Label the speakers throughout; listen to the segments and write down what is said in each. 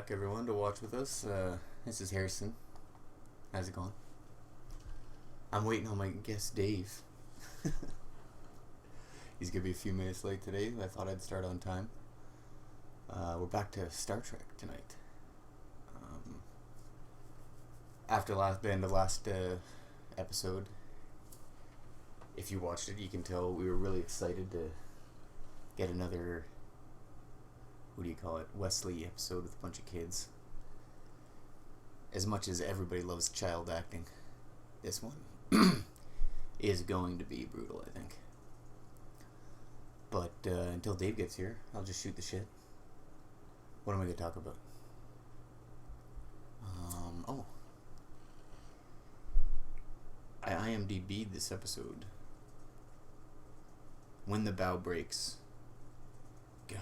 Speaker 1: back, everyone, to watch with us. This is Harrison. How's it going? I'm waiting on my guest, Dave. He's going to be a few minutes late today. I thought I'd start on time. We're back to Star Trek tonight. After the end of last episode, if you watched it, you can tell we were really excited to get another, Wesley episode with a bunch of kids. As much as everybody loves child acting, this one is going to be brutal, I think. But until Dave gets here, I'll just shoot the shit. What am I going to talk about? I IMDb'd this episode. When the Bow Breaks. God.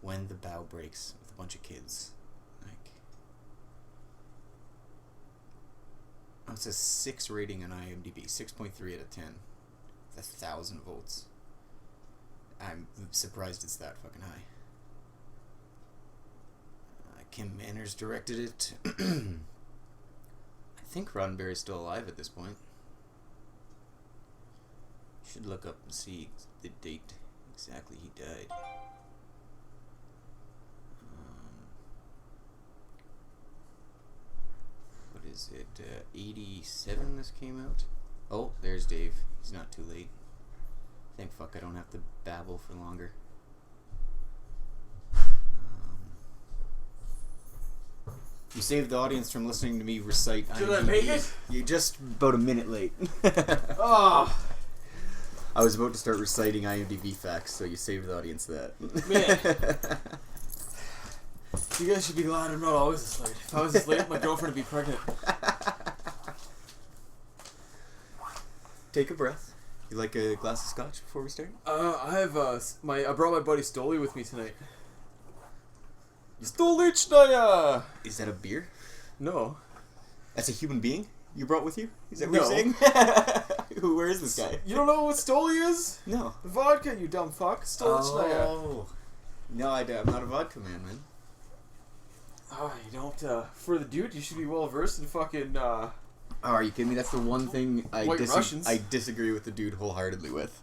Speaker 1: When the Bow Breaks with a bunch of kids. Like, oh, it says 6 rating on IMDb, 6.3 out of 10. It's 1,000 votes. I'm surprised it's that fucking high. Kim Manners directed it. I think Roddenberry's still alive at this point. Should look up and see the date exactly he died. What is it? 87 this came out? Oh, there's Dave. He's not too late. Thank fuck I don't have to babble for longer. You saved the audience from listening to me recite IMDb.
Speaker 2: Did I make it?
Speaker 1: You're just about a minute late.
Speaker 2: Oh.
Speaker 1: I was about to start reciting IMDb facts, so you saved the audience that.
Speaker 2: Man. You guys should be glad I'm not always this late. If I was this late, my girlfriend would be pregnant.
Speaker 1: Take a breath. You like a glass of scotch before we start?
Speaker 2: I have I brought my buddy Stoli with me tonight. Stolichnaya!
Speaker 1: Is that a beer?
Speaker 2: No.
Speaker 1: That's a human being you brought with you? Is that what
Speaker 2: No.
Speaker 1: you're saying? Where is this guy?
Speaker 2: You don't know what Stoli is?
Speaker 1: No.
Speaker 2: Vodka, you dumb fuck. Stolichnaya.
Speaker 1: Oh. No, I'm not a vodka man.
Speaker 2: Oh, you don't, for the dude, you should be well versed in fucking,
Speaker 1: Oh, are you kidding me? That's the one thing I
Speaker 2: Russians.
Speaker 1: I disagree with the dude wholeheartedly with.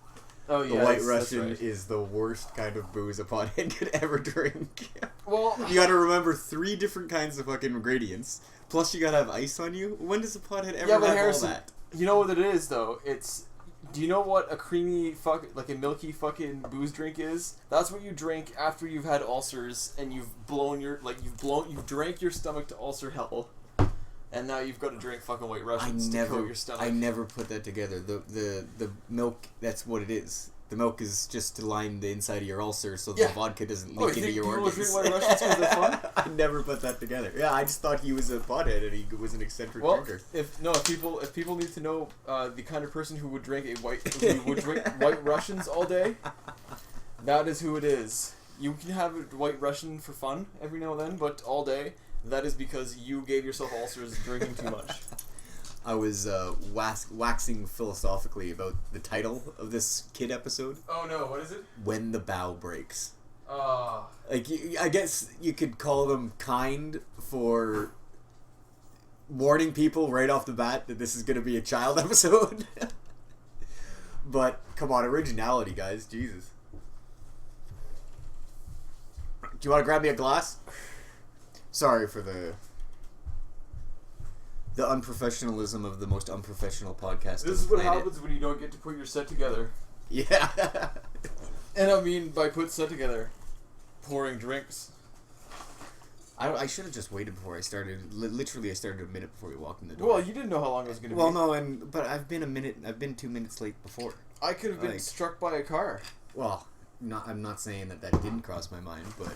Speaker 2: Oh,
Speaker 1: The
Speaker 2: yeah.
Speaker 1: White
Speaker 2: that's
Speaker 1: Russian
Speaker 2: right.
Speaker 1: is the worst kind of booze a pothead could ever drink.
Speaker 2: Well,
Speaker 1: You gotta remember 3 different kinds of fucking ingredients. Plus you gotta have ice on you. When does a pothead ever
Speaker 2: yeah, but
Speaker 1: have
Speaker 2: Harrison,
Speaker 1: all that?
Speaker 2: you know what it is, though? Do you know what a creamy like a milky fucking booze drink is? That's what you drink after you've had ulcers and you've drank your stomach to ulcer hell. And now you've got to drink fucking White Russians to coat your stomach.
Speaker 1: I never put that together. The milk, that's what it is. The milk is just to line the inside of your ulcer so the vodka doesn't leak into your organs.
Speaker 2: Drink White Russians because they're fun?
Speaker 1: I never put that together. Yeah, I just thought he was a pothead and he was an eccentric drinker.
Speaker 2: If people need to know the kind of person who would drink White Russians all day, that is who it is. You can have a White Russian for fun every now and then, but all day, that is because you gave yourself ulcers drinking too much.
Speaker 1: I was waxing philosophically about the title of this kid episode.
Speaker 2: Oh no, what is it?
Speaker 1: When the Bow Breaks.
Speaker 2: Like,
Speaker 1: I guess you could call them kind for warning people right off the bat that this is going to be a child episode. But, come on, originality, guys. Jesus. Do you want to grab me a glass? Sorry for the unprofessionalism of the most unprofessional podcast.
Speaker 2: This is what happens when you don't get to put your set together.
Speaker 1: Yeah.
Speaker 2: And I mean, by put set together, pouring drinks.
Speaker 1: I should have just waited before I started. Literally, I started a minute before we walked in the door.
Speaker 2: Well, you didn't know how long it was going to be.
Speaker 1: Well, no, but I've been 2 minutes late before.
Speaker 2: I could have been struck by a car.
Speaker 1: Well, I'm not saying that didn't cross my mind, but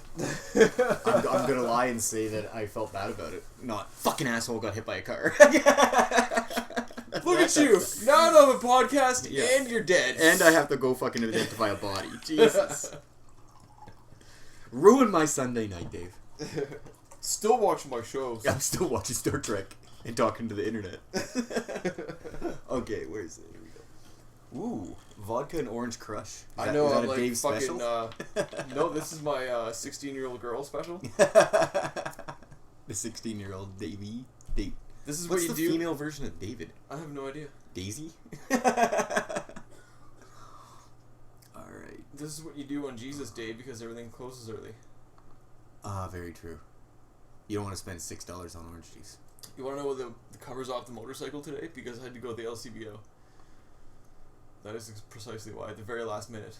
Speaker 1: I'm gonna lie and say that I felt bad about it. Not fucking asshole got hit by a car.
Speaker 2: Look at you! Now I have a podcast
Speaker 1: Yeah.
Speaker 2: and you're dead.
Speaker 1: And I have to go fucking identify a body. Jesus. Ruin my Sunday night, Dave.
Speaker 2: Still watching my shows.
Speaker 1: I'm still watching Star Trek and talking to the internet. Okay, where is it? Here we go. Ooh, vodka and orange crush.
Speaker 2: I know,
Speaker 1: is that
Speaker 2: I'm
Speaker 1: a
Speaker 2: like
Speaker 1: Dave
Speaker 2: fucking,
Speaker 1: special?
Speaker 2: no, this is my 16-year-old girl special.
Speaker 1: The 16-year-old Davey.
Speaker 2: This is
Speaker 1: What's
Speaker 2: what you
Speaker 1: the
Speaker 2: do.
Speaker 1: female version of David?
Speaker 2: I have no idea.
Speaker 1: Daisy? Alright.
Speaker 2: This is what you do on Jesus Day because everything closes early.
Speaker 1: Ah, very true. You don't want to spend $6 on orange juice.
Speaker 2: You want to know what the cover's off the motorcycle today? Because I had to go to the LCBO. That is precisely why, at the very last minute.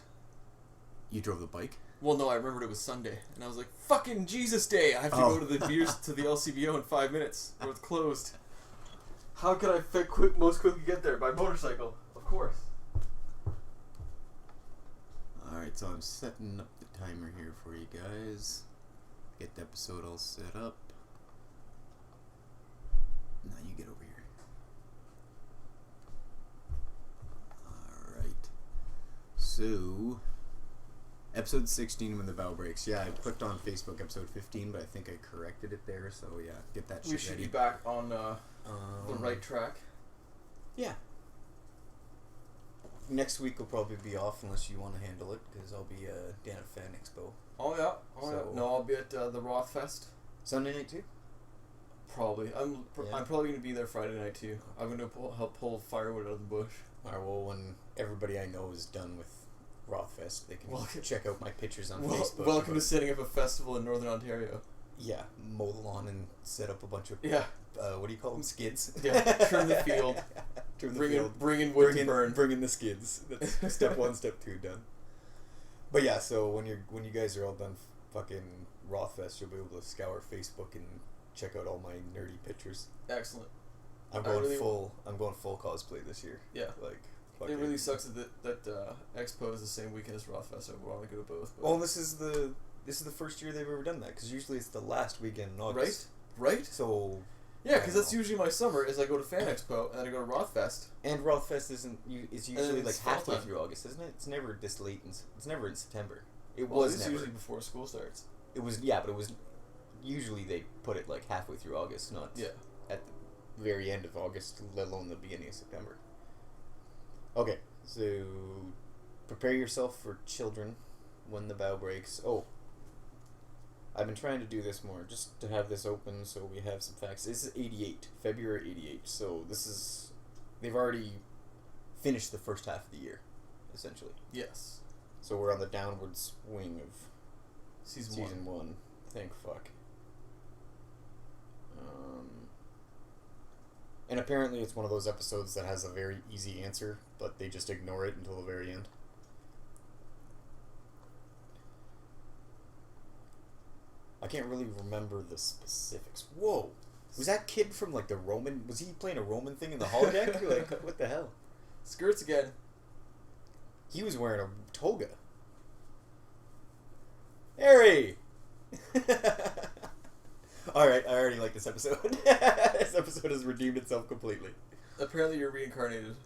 Speaker 1: You drove the bike?
Speaker 2: Well, no, I remembered it was Sunday, and I was like, "Fucking Jesus Day! I have to go to the LCBO in 5 minutes, or it's closed." How could I most quickly get there by motorcycle? Of course.
Speaker 1: Alright, so I'm setting up the timer here for you guys. Get the episode all set up. Now you get over here. Alright. So, Episode 16 when the bell breaks. Yeah, I clicked on Facebook episode 15, but I think I corrected it there. So yeah, get that shit
Speaker 2: We should
Speaker 1: ready.
Speaker 2: be back on the right track.
Speaker 1: Yeah. Next week will probably be off unless you want to handle it, because I'll be down at Fan Expo.
Speaker 2: Oh yeah.
Speaker 1: So-
Speaker 2: No, I'll be at the Rothfest.
Speaker 1: Sunday night too?
Speaker 2: Probably. I'm
Speaker 1: Yeah.
Speaker 2: probably gonna be there Friday night too. I'm gonna help pull firewood out of the bush.
Speaker 1: Alright, well, when everybody I know is done with Rothfest, they can
Speaker 2: Welcome-
Speaker 1: check out my pictures on Facebook.
Speaker 2: Welcome to setting up a festival in Northern Ontario.
Speaker 1: Yeah, mow the lawn and set up a bunch of,
Speaker 2: Yeah.
Speaker 1: what do you call them? Skids?
Speaker 2: Yeah, trim the field.
Speaker 1: Trim the
Speaker 2: Bring
Speaker 1: field.
Speaker 2: in wood to burn.
Speaker 1: Bring in the skids. That's step 1, step 2 done. But yeah, so when you guys are all done fucking Rothfest, you'll be able to scour Facebook and check out all my nerdy pictures.
Speaker 2: Excellent.
Speaker 1: I'm going full cosplay this year.
Speaker 2: Yeah.
Speaker 1: Like
Speaker 2: It
Speaker 1: fucking,
Speaker 2: really sucks that Expo is the same weekend as Rothfest. I want to go to both. But
Speaker 1: Well, this is the first year they've ever done that, because usually it's the last weekend in August.
Speaker 2: Right?
Speaker 1: So
Speaker 2: Yeah, because
Speaker 1: I
Speaker 2: that's
Speaker 1: know.
Speaker 2: usually my summer. Is I go to Fan Expo and then I go to Rothfest.
Speaker 1: and Rothfest isn't. It's usually like
Speaker 2: it's fall
Speaker 1: halfway
Speaker 2: time.
Speaker 1: through August, isn't it? It's never this late. It's never in September. It
Speaker 2: Well,
Speaker 1: was
Speaker 2: it's
Speaker 1: never.
Speaker 2: usually before school starts.
Speaker 1: It was but it was. Usually they put it like halfway through August, not
Speaker 2: Yeah.
Speaker 1: at the very end of August, let alone the beginning of September. Okay, so prepare yourself for children when the bow breaks. Oh, I've been trying to do this more, just to have this open so we have some facts. This is 88, February 88, so they've already finished the first half of the year, essentially.
Speaker 2: Yes.
Speaker 1: So we're on the downward swing of
Speaker 2: Season
Speaker 1: 1. Thank fuck. And apparently it's one of those episodes that has a very easy answer, but they just ignore it until the very end. I can't really remember the specifics. Whoa! Was that kid from like the Roman? Was he playing a Roman thing in the holodeck? Like, what the hell?
Speaker 2: Skirts again.
Speaker 1: He was wearing a toga. Harry! Alright, I already like this episode. This episode has redeemed itself completely.
Speaker 2: Apparently you're reincarnated.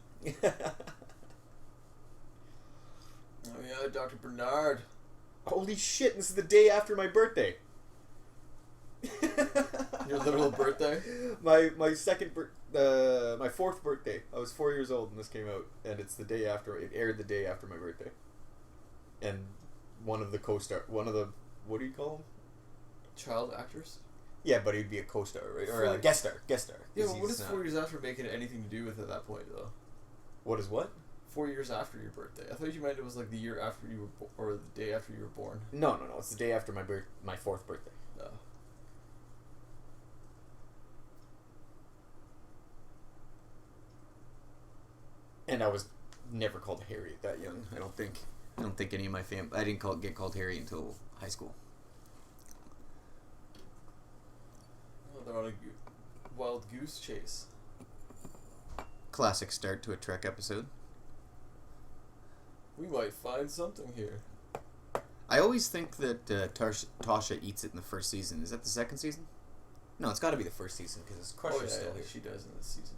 Speaker 2: Oh yeah, Dr. Bernard.
Speaker 1: Holy shit, this is the day after my birthday.
Speaker 2: Your literal birthday?
Speaker 1: My second my fourth birthday. I was 4 years old when this came out, and it's the day after. It aired the day after my birthday. And one of the what do you call them?
Speaker 2: Child actors?
Speaker 1: Yeah, but he'd be a co-star, right? Or a guest star.
Speaker 2: Yeah,
Speaker 1: 'cause
Speaker 2: but what
Speaker 1: he's
Speaker 2: does 4 years after making anything to do with at that point, though?
Speaker 1: What is what?
Speaker 2: 4 years after your birthday. I thought you meant it was like the year after you were or the day after you were born.
Speaker 1: No. It's the day after my fourth birthday.
Speaker 2: No.
Speaker 1: And I was never called Harry that young. I don't think any of my family. I didn't get called Harry until high school.
Speaker 2: Well, they're on a wild goose chase.
Speaker 1: Classic start to a Trek episode.
Speaker 2: We might find something here.
Speaker 1: I always think that Tasha eats it in the first season. Is that the second season? No, it's got to be the first season because Crusher's still here.
Speaker 2: She does in this season.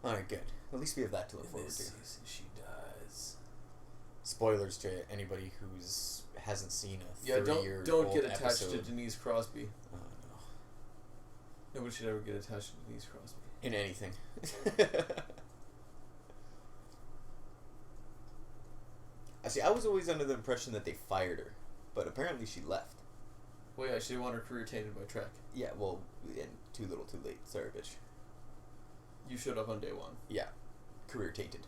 Speaker 1: Alright, good. At least we have that to look
Speaker 2: In
Speaker 1: forward
Speaker 2: this
Speaker 1: to.
Speaker 2: season, she does.
Speaker 1: Spoilers to anybody who's hasn't seen a
Speaker 2: Yeah,
Speaker 1: 30-year
Speaker 2: don't get
Speaker 1: old
Speaker 2: attached
Speaker 1: episode.
Speaker 2: to Denise Crosby.
Speaker 1: Oh, no.
Speaker 2: Nobody should ever get attached to Denise Crosby.
Speaker 1: In anything. I was always under the impression that they fired her, but apparently she left.
Speaker 2: Well, yeah, she didn't want her career tainted by Trek.
Speaker 1: Yeah, well, and too little too late. Sorry, bitch.
Speaker 2: You showed up on day one.
Speaker 1: Yeah. Career tainted.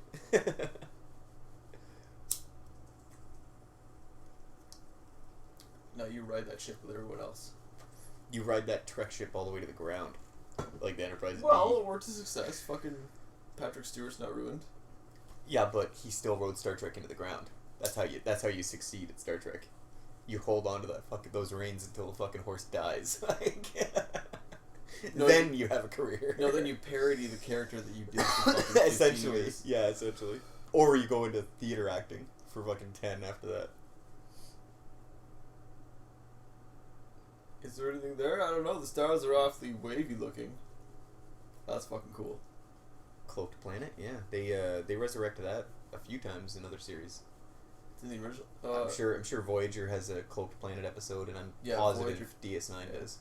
Speaker 2: Now you ride that ship with everyone else.
Speaker 1: You ride that Trek ship all the way to the ground. Like the Enterprise
Speaker 2: Well,
Speaker 1: D.
Speaker 2: it worked to success. Fucking Patrick Stewart's not ruined.
Speaker 1: Yeah, but he still rode Star Trek into the ground. That's how you succeed at Star Trek. You hold on to those reins until the fucking horse dies.
Speaker 2: No,
Speaker 1: then you have a career.
Speaker 2: No, then you parody the character that you did for fucking 15
Speaker 1: essentially.
Speaker 2: years.
Speaker 1: Yeah, essentially. Or you go into theater acting for fucking 10 after that.
Speaker 2: Is there anything there? I don't know. The stars are awfully wavy looking. That's fucking cool.
Speaker 1: Cloaked Planet, yeah. They resurrected that a few times in other series.
Speaker 2: In the original.
Speaker 1: I'm sure Voyager has a cloaked planet episode, and I'm positive
Speaker 2: Voyager,
Speaker 1: DS9 does.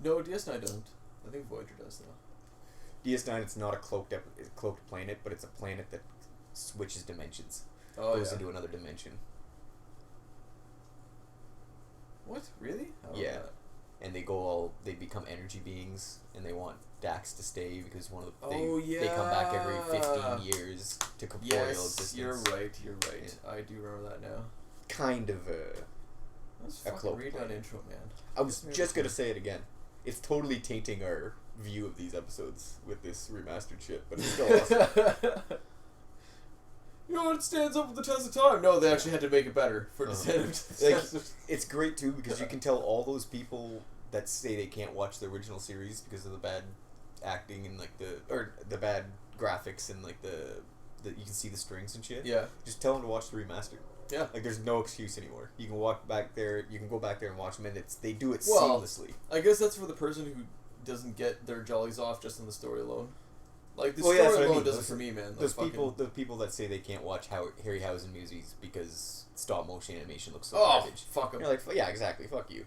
Speaker 2: No, DS9 doesn't. I think Voyager does though.
Speaker 1: DS9, it's not a cloaked planet, but it's a planet that switches dimensions. Goes into another dimension.
Speaker 2: What? Really?
Speaker 1: Yeah. And they become energy beings, and they want Dax to stay because they come back every 15 years to corporeal existence.
Speaker 2: You're right. Yeah. I do remember that now.
Speaker 1: Kind of a cloak
Speaker 2: redone intro, man.
Speaker 1: I was just gonna say it again. It's totally tainting our view of these episodes with this remastered shit, but it's still awesome.
Speaker 2: You know, it stands up with the test of time. No, they actually had to make it better for
Speaker 1: it's great too because you can tell all those people that say they can't watch the original series because of the bad acting and like the bad graphics and like the you can see the strings and shit.
Speaker 2: Yeah.
Speaker 1: Just tell them to watch the remastered.
Speaker 2: Yeah.
Speaker 1: Like there's no excuse anymore. You can walk back there. You can go back there and watch them, and they do it seamlessly.
Speaker 2: I guess that's for the person who doesn't get their jollies off just on the story alone. Like the story alone does it for me, man.
Speaker 1: Those people that say they can't watch Harryhausen movies because stop motion animation looks so garbage.
Speaker 2: Fuck them.
Speaker 1: You're like, yeah, exactly. Fuck you.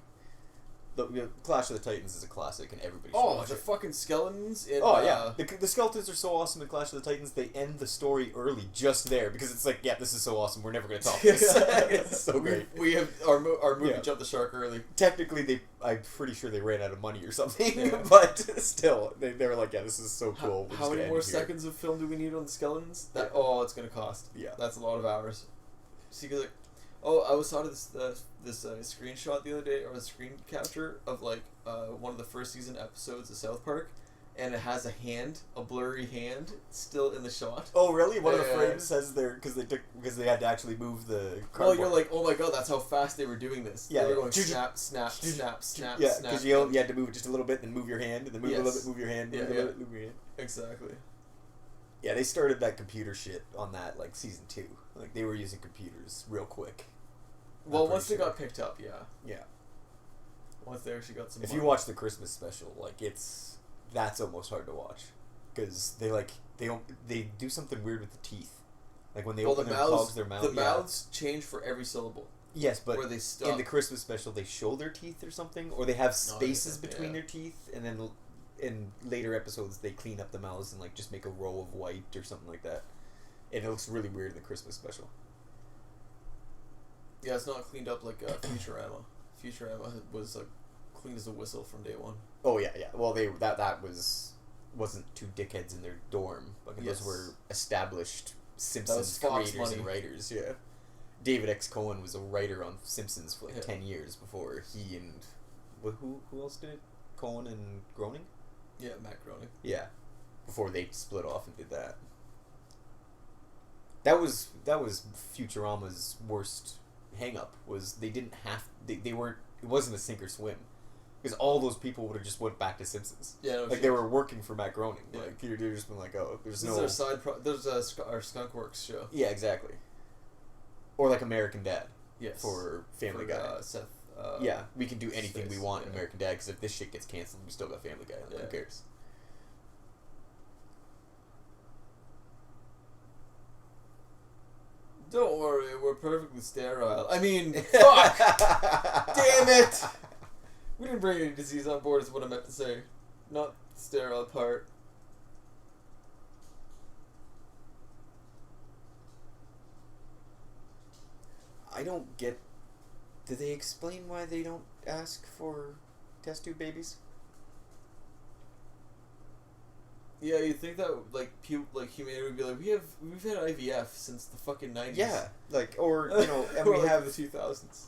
Speaker 1: The Clash of the Titans is a classic, and everybody should watch it.
Speaker 2: Fucking skeletons.
Speaker 1: The skeletons are so awesome in Clash of the Titans. They end the story early just there because it's like, yeah, this is so awesome. We're never gonna top this. It's so great.
Speaker 2: We have our movie jumped the shark early.
Speaker 1: Technically, I'm pretty sure they ran out of money or something, but still, they were like, yeah, this is so cool.
Speaker 2: How many more seconds of film do we need on the skeletons? It's gonna cost.
Speaker 1: Yeah,
Speaker 2: that's a lot of hours. See, because I was saw this screenshot the other day, or a screen capture of like one of the first season episodes of South Park, and it has a blurry hand still in the shot.
Speaker 1: Oh really? One of the frames says because they had to actually move the cardboard.
Speaker 2: Well, you're like, oh my god, that's how fast they were doing this.
Speaker 1: Yeah,
Speaker 2: they were going snap, snap, snap, snap.
Speaker 1: Yeah, because you had to move it just a little bit, then move your hand, and then move a little bit, move your hand, move a little bit, move your hand.
Speaker 2: Exactly.
Speaker 1: Yeah, they started that computer shit on that like season 2. Like they were using computers real quick.
Speaker 2: Well, once they got picked up, yeah.
Speaker 1: Yeah.
Speaker 2: Once they actually got some.
Speaker 1: If you watch the Christmas special, like that's almost hard to watch, because they do something weird with the teeth, like when they open their mouths,
Speaker 2: the mouths change for every syllable.
Speaker 1: Yes, but
Speaker 2: where they stop.
Speaker 1: In the Christmas special, they show their teeth or something, or they have spaces between their teeth, and then in later episodes they clean up the mouths and like just make a row of white or something like that, and it looks really weird in the Christmas special.
Speaker 2: Yeah, it's not cleaned up like Futurama. Futurama was clean as a whistle from day one.
Speaker 1: Oh yeah. Well, that wasn't two dickheads in their dorm. Like those were established Simpsons creators and writers. Yeah. David X. Cohen was a writer on Simpsons for 10 years before he and who else did it? Cohen and Groening?
Speaker 2: Yeah, Matt Groening.
Speaker 1: Yeah. Before they split off and did that. That was Futurama's worst hang up, was they didn't have they weren't, it wasn't a sink or swim, because all those people would have just went back to Simpsons.
Speaker 2: Yeah,
Speaker 1: they were working for Matt Groening. Yeah. Like you're just been like, oh, there's
Speaker 2: this is our there's our Skunkworks show.
Speaker 1: Yeah, exactly. Or like American Dad.
Speaker 2: Yes.
Speaker 1: For Family Guy.
Speaker 2: Seth.
Speaker 1: Yeah, we can do anything we want in American Dad, because if this shit gets canceled, we still got Family Guy. Who cares?
Speaker 2: Don't worry, we're perfectly sterile. I mean, fuck! Damn it! We didn't bring any disease on board, is what I meant to say. Not the sterile part.
Speaker 1: I don't get... Do they explain why they don't ask for test tube babies?
Speaker 2: Yeah, you'd think that humanity would be like, we've had IVF since the fucking 90s.
Speaker 1: Yeah, or and we have
Speaker 2: the 2000s.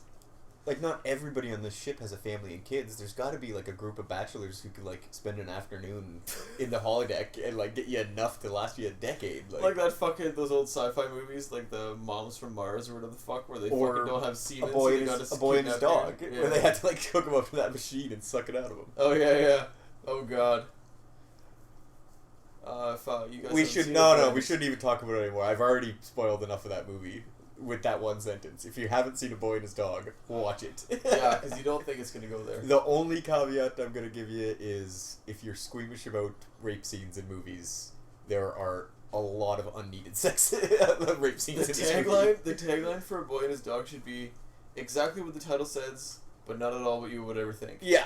Speaker 1: Like, not everybody on this ship has a family and kids. There's got to be like a group of bachelors who could spend an afternoon in the holodeck and get you enough to last you a decade.
Speaker 2: Like that fucking those old sci-fi movies, like the Moms from Mars or whatever the fuck, where they fucking don't have semen.
Speaker 1: A boy and his dog, where they had to hook him up to that machine and suck it out of him.
Speaker 2: Oh yeah. Oh god. You guys
Speaker 1: we shouldn't even talk about it anymore. I've already spoiled enough of that movie with that one sentence. If you haven't seen A Boy and His Dog, watch it.
Speaker 2: Yeah, because you don't think it's going to go there.
Speaker 1: The only caveat I'm going to give you is, if you're squeamish about rape scenes in movies, there are a lot of unneeded sex rape scenes.
Speaker 2: The tagline for A Boy and His Dog should be exactly what the title says, but not at all what you would ever think.
Speaker 1: Yeah.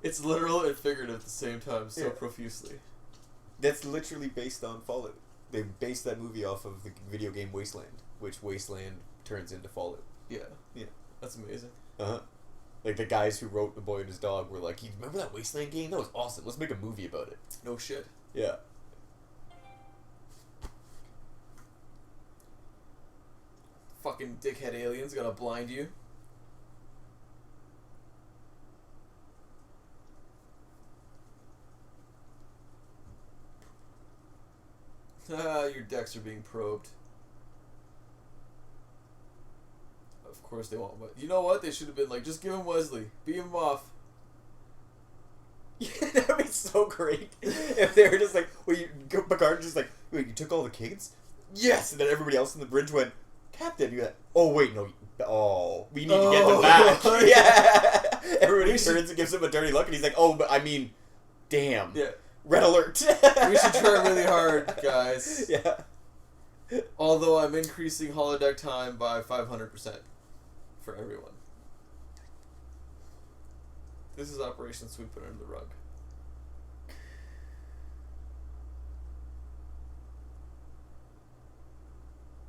Speaker 2: It's literal and figurative at the same time, so profusely.
Speaker 1: That's literally based on Fallout. They based that movie off of the video game Wasteland, which Wasteland turns into Fallout.
Speaker 2: Yeah.
Speaker 1: Yeah.
Speaker 2: That's amazing.
Speaker 1: Uh-huh. Like, the guys who wrote The Boy and His Dog were like, you remember that Wasteland game? That was awesome. Let's make a movie about it.
Speaker 2: No shit.
Speaker 1: Yeah.
Speaker 2: Fucking dickhead aliens gonna blind you. Your decks are being probed. Of course they want. You know what? They should have been like, just give him Wesley. Beam him off.
Speaker 1: Yeah, that would be so great if they were just like, well, Picard just like, wait, you took all the kids? Yes! And then everybody else in the bridge went, Captain, you went, oh, wait, no, we need to get them back. Yeah! Everybody turns and gives him a dirty look, and he's like, oh, but I mean, damn.
Speaker 2: Yeah.
Speaker 1: Red alert.
Speaker 2: We should try really hard, guys.
Speaker 1: Yeah.
Speaker 2: Although I'm increasing holodeck time by 500% for everyone. This is Operation Sweep It Under the Rug.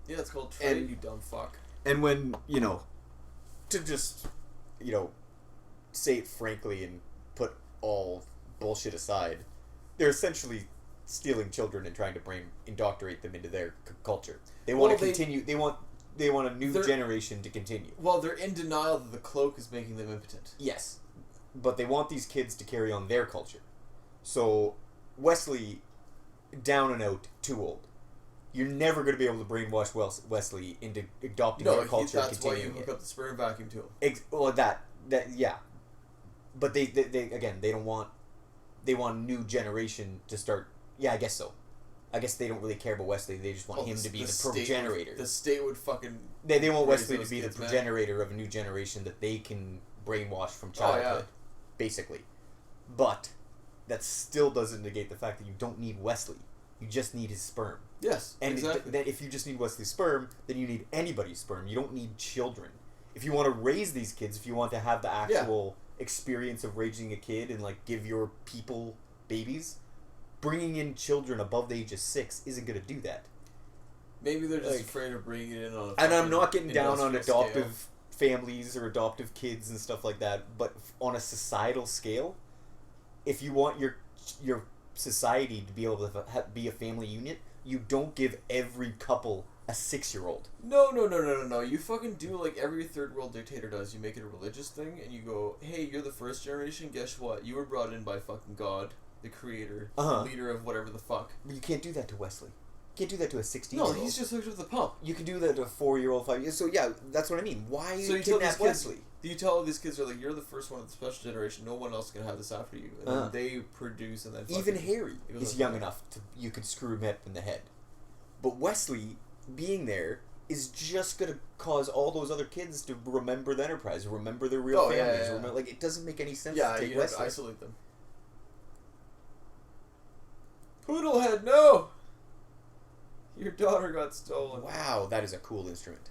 Speaker 2: Yeah, it's called Trade, you dumb fuck.
Speaker 1: And when, to just, say it frankly and put all bullshit aside, they're essentially stealing children and trying to indoctrinate them into their culture. They want to continue. They want a new generation to continue.
Speaker 2: Well, they're in denial that the cloak is making them impotent.
Speaker 1: Yes, but they want these kids to carry on their culture. So Wesley, down and out, too old. You're never going to be able to brainwash Wesley into adopting their culture.
Speaker 2: That's why you hook up the sperm vacuum to him.
Speaker 1: Well, yeah. But they again, they don't want. They want a new generation to start. Yeah, I guess so. I guess they don't really care about Wesley. They just want him to be the progenitor.
Speaker 2: The state would fucking...
Speaker 1: They want Wesley to be the progenitor of a new generation that they can brainwash from childhood, basically. But that still doesn't negate the fact that you don't need Wesley. You just need his sperm.
Speaker 2: Yes,
Speaker 1: and
Speaker 2: exactly.
Speaker 1: Then if you just need Wesley's sperm, then you need anybody's sperm. You don't need children. If you want to raise these kids, if you want to have the actual... experience of raising a kid and give your people babies, bringing in children above the age of 6 isn't going to do that.
Speaker 2: Maybe they're just afraid of bringing it in on a
Speaker 1: and I'm not getting down on adoptive
Speaker 2: scale.
Speaker 1: families or adoptive kids and stuff like that, but on a societal scale, if you want your society to be able to be a family unit, you don't give every couple a 6-year-old.
Speaker 2: No. You fucking do like every third world dictator does. You make it a religious thing, and you go, hey, you're the first generation, guess what? You were brought in by fucking God, the creator, the leader of whatever the fuck.
Speaker 1: But you can't do that to Wesley. You can't do that to a 16-year-old.
Speaker 2: No, he's just hooked up the pump.
Speaker 1: You can do that to a 4-year-old, 5-year-old. So yeah, that's what I mean. Why kidnap Wesley?
Speaker 2: You tell all these kids are like, you're the first one of the special generation, no one else can have this after you. And then they produce and then
Speaker 1: even Harry is young enough to you could screw him up in the head. But Wesley being there is just going to cause all those other kids to remember the Enterprise, remember their real families. Yeah. Remember, it doesn't make any sense to take Wesley.
Speaker 2: Have to isolate them. Poodlehead, no! Your daughter got stolen.
Speaker 1: Wow, that is a cool instrument.